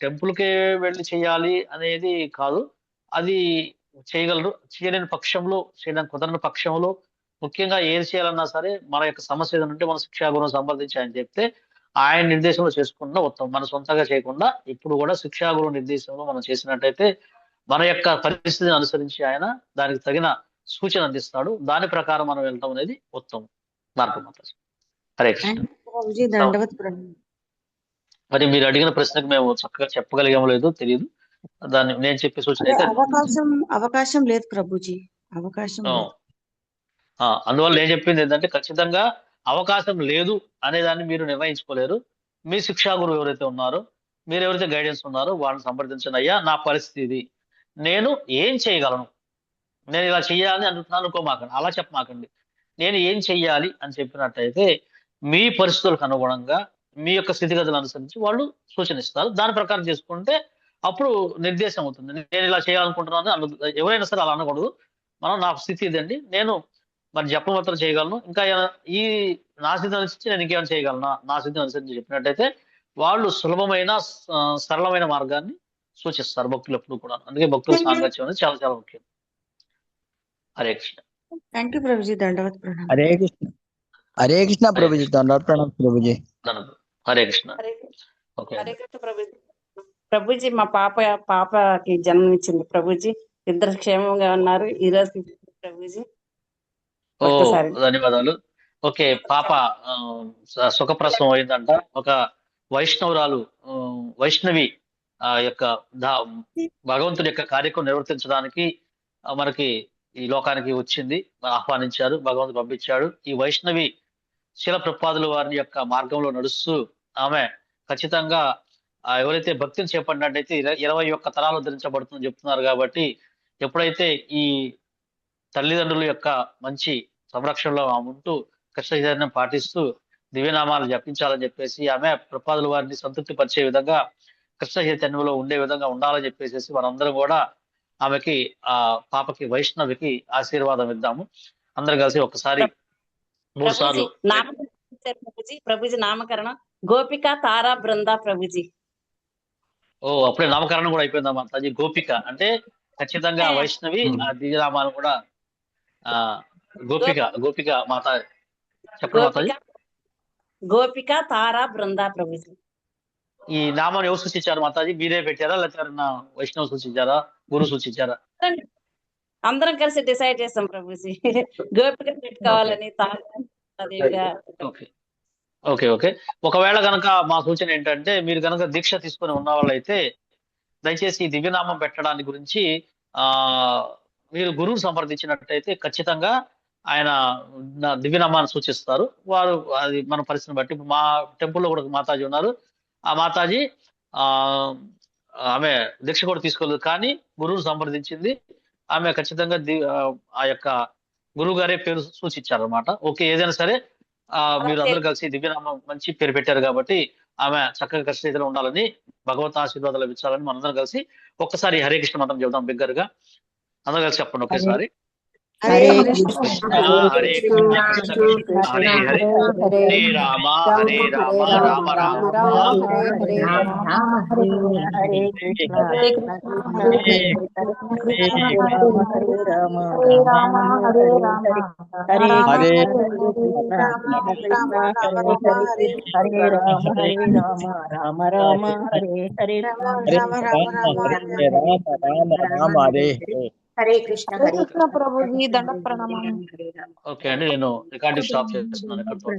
టెంపుల్కే వెళ్ళి చేయాలి అనేది కాదు. అది చేయగలరు. చేయలేని పక్షంలో, చేయడానికి కుదరని పక్షంలో, ముఖ్యంగా ఏది చేయాలన్నా సరే మన యొక్క సమస్య ఏదైనా ఉంటే మన శిక్షాగురువును సంప్రదించి ఆయన చెప్తే ఆయన నిర్దేశంలో చేసుకున్న ఉత్తమం. మన సొంతంగా చేయకుండా ఇప్పుడు కూడా శిక్షాగురువు నిర్దేశంలో మనం చేసినట్టయితే మన యొక్క పరిస్థితిని అనుసరించి ఆయన దానికి తగిన సూచన అందిస్తాడు. దాని ప్రకారం మనం వెళ్ళటం అనేది ఉత్తమం మార్గం. హరే కృష్ణ. ప్రభుజీ దండవత్ ప్రణామం. మరి మీరు అడిగిన ప్రశ్నకు మేము చక్కగా చెప్పగలిగామో లేదో తెలియదు. దాన్ని నేను చెప్పే సూచన అయితే అవకాశం లేదు ప్రభుజీ, అవకాశం లేదు. అందువల్ల నేను చెప్పింది ఏంటంటే ఖచ్చితంగా అవకాశం లేదు అనే దాన్ని మీరు నిర్ణయించుకోలేరు. మీ శిక్షా గురువు ఎవరైతే ఉన్నారో, మీరు ఎవరైతే గైడెన్స్ ఉన్నారో వాళ్ళని సంప్రదించండి. అయ్యా నా పరిస్థితి ఇది, నేను ఏం చేయగలను, నేను ఇలా చెయ్యాలని అనుకోమాకండి, అలా చెప్పమాకండి. నేను ఏం చెయ్యాలి అని చెప్పినట్టయితే మీ పరిస్థితులకు అనుగుణంగా మీ యొక్క స్థితిగతులు అనుసరించి వాళ్ళు సూచనిస్తారు. దాని ప్రకారం చేసుకుంటే అప్పుడు నిర్దేశం అవుతుంది. నేను ఇలా చేయాలనుకుంటున్నాను ఎవరైనా సరే అలా అనకూడదు. మనం నా స్థితి ఇదండి, నేను మరి జపమాత్రం చేయగలను, ఇంకా ఈ నా స్థితిని అనుసరించి నేను ఇంకేమైనా చేయగలనా, నా స్థితిని అనుసరించి చెప్పినట్టయితే వాళ్ళు సులభమైన సరళమైన మార్గాన్ని సూచిస్తారు భక్తులు ఎప్పుడు కూడా. అందుకే భక్తుల సాంగత్యం అనేది చాలా చాలా ముఖ్యం. హరే కృష్ణ. థ్యాంక్ యూ ప్రభుజీ, దండవత్ ప్రణామం. హరే కృష్ణ. హరే కృష్ణ ప్రభుజీ, దండవత్ ప్రణామం ప్రభుజీ. హరే కృష్ణ. ఓకే హరే కృష్ణ ప్రభుజీ. ప్రభుజీ మా పాపకి జన్మనిచ్చింది ప్రభుజీ, ఇద్దరు క్షేమంగా ఉన్నారు ఈరోజు ప్రభుజీ. ధన్యవాదాలు. ఓకే, పాప సుఖప్రసవం అయిందంట. ఒక వైష్ణవురాలు వైష్ణవి యొక్క భగవంతుడి యొక్క కార్యక్రమం నిర్వర్తించడానికి మనకి ఈ లోకానికి వచ్చింది, ఆహ్వానించారు, భగవంతుడు పంపించాడు. ఈ వైష్ణవి శీల ప్రభుపాదుల వారి యొక్క మార్గంలో నడుస్తూ ఆమె ఖచ్చితంగా ఎవరైతే భక్తిని చేపట్టినట్టయితే 21 తరాలు ధరించబడుతుందని చెప్తున్నారు. కాబట్టి ఎప్పుడైతే ఈ తల్లిదండ్రుల యొక్క మంచి సంరక్షణలో ఆమె ఉంటూ కృష్ణ చైతన్యం పాటిస్తూ దివ్యనామాలు జపించాలని చెప్పేసి ఆమె ప్రభుపాదుల వారిని సంతృప్తి పరిచే విధంగా కృష్ణ చైతన్యంలో ఉండే విధంగా ఉండాలని చెప్పేసి మనందరం కూడా ఆమెకి పాపకి వైష్ణవికి ఆశీర్వాదం ఇద్దాము. అందరం కలిసి ఒకసారి 3 సార్లు. ప్రభుజీ నామకరణం గోపిక తారా బృందా ప్రభుజీ. అప్పుడే నామకరణం కూడా అయిపోయిందా మాతాజీ? గోపిక అంటే ఖచ్చితంగా వైష్ణవి, ఆ దివ్యనామాలు కూడా గోపిక మాత చెప్పండి మాతాజీ. గోపిక తారా బృందా ప్రభుజీ. ఈ నామాన్ని ఎవరు సూచించారు మాతాజీ? మీరే పెట్టారా లేకపోతే వైష్ణవ్ సూచించారా, గురువు సూచించారా? అందరం కలిసి డిసైడ్ చేస్తాం ప్రభుజీ, గోపిక పెట్టుకోవాలని. ఓకే. ఒకవేళ కనుక మా సూచన ఏంటంటే మీరు కనుక దీక్ష తీసుకొని ఉన్న వాళ్ళైతే దయచేసి ఈ దివ్యనామం పెట్టడానికి గురించి మీరు గురువు సంప్రదించినట్టయితే ఖచ్చితంగా ఆయన దివ్యనామాన్ని సూచిస్తారు. వారు అది మన పరిస్థితిని బట్టి, మా టెంపుల్లో కూడా మాతాజీ ఉన్నారు, ఆ మాతాజీ ఆమె దీక్ష కూడా తీసుకోలేదు, కానీ గురువును సంప్రదించింది. ఆమె ఖచ్చితంగా ఆ యొక్క గురువు గారే పేరు సూచించారు అనమాట. ఓకే, ఏదైనా సరే మీరు అందరూ కలిసి దివ్యనామం మంచి పేరు పెట్టారు కాబట్టి ఆమె చక్కగా కృష్ణ ఉండాలని, భగవత్ ఆశీర్వాదాలు లభించాలని మనందరం కలిసి ఒక్కసారి హరే కృష్ణ మంత్రం చెబుదాం బిగ్గరగా. అందరూ కలిసి చెప్పండి ఒకేసారి. హరే కృష్ణ హరే కృష్ణ హరే హరే హరే రామ హరే రామ రామ రామ హరే హరే కృష్ణ ప్రభుజీ, దండ ప్రణామం. ఓకే అండి, నేను రికార్డింగ్ స్టాప్ చేస్తున్నాను ఇక్కడ.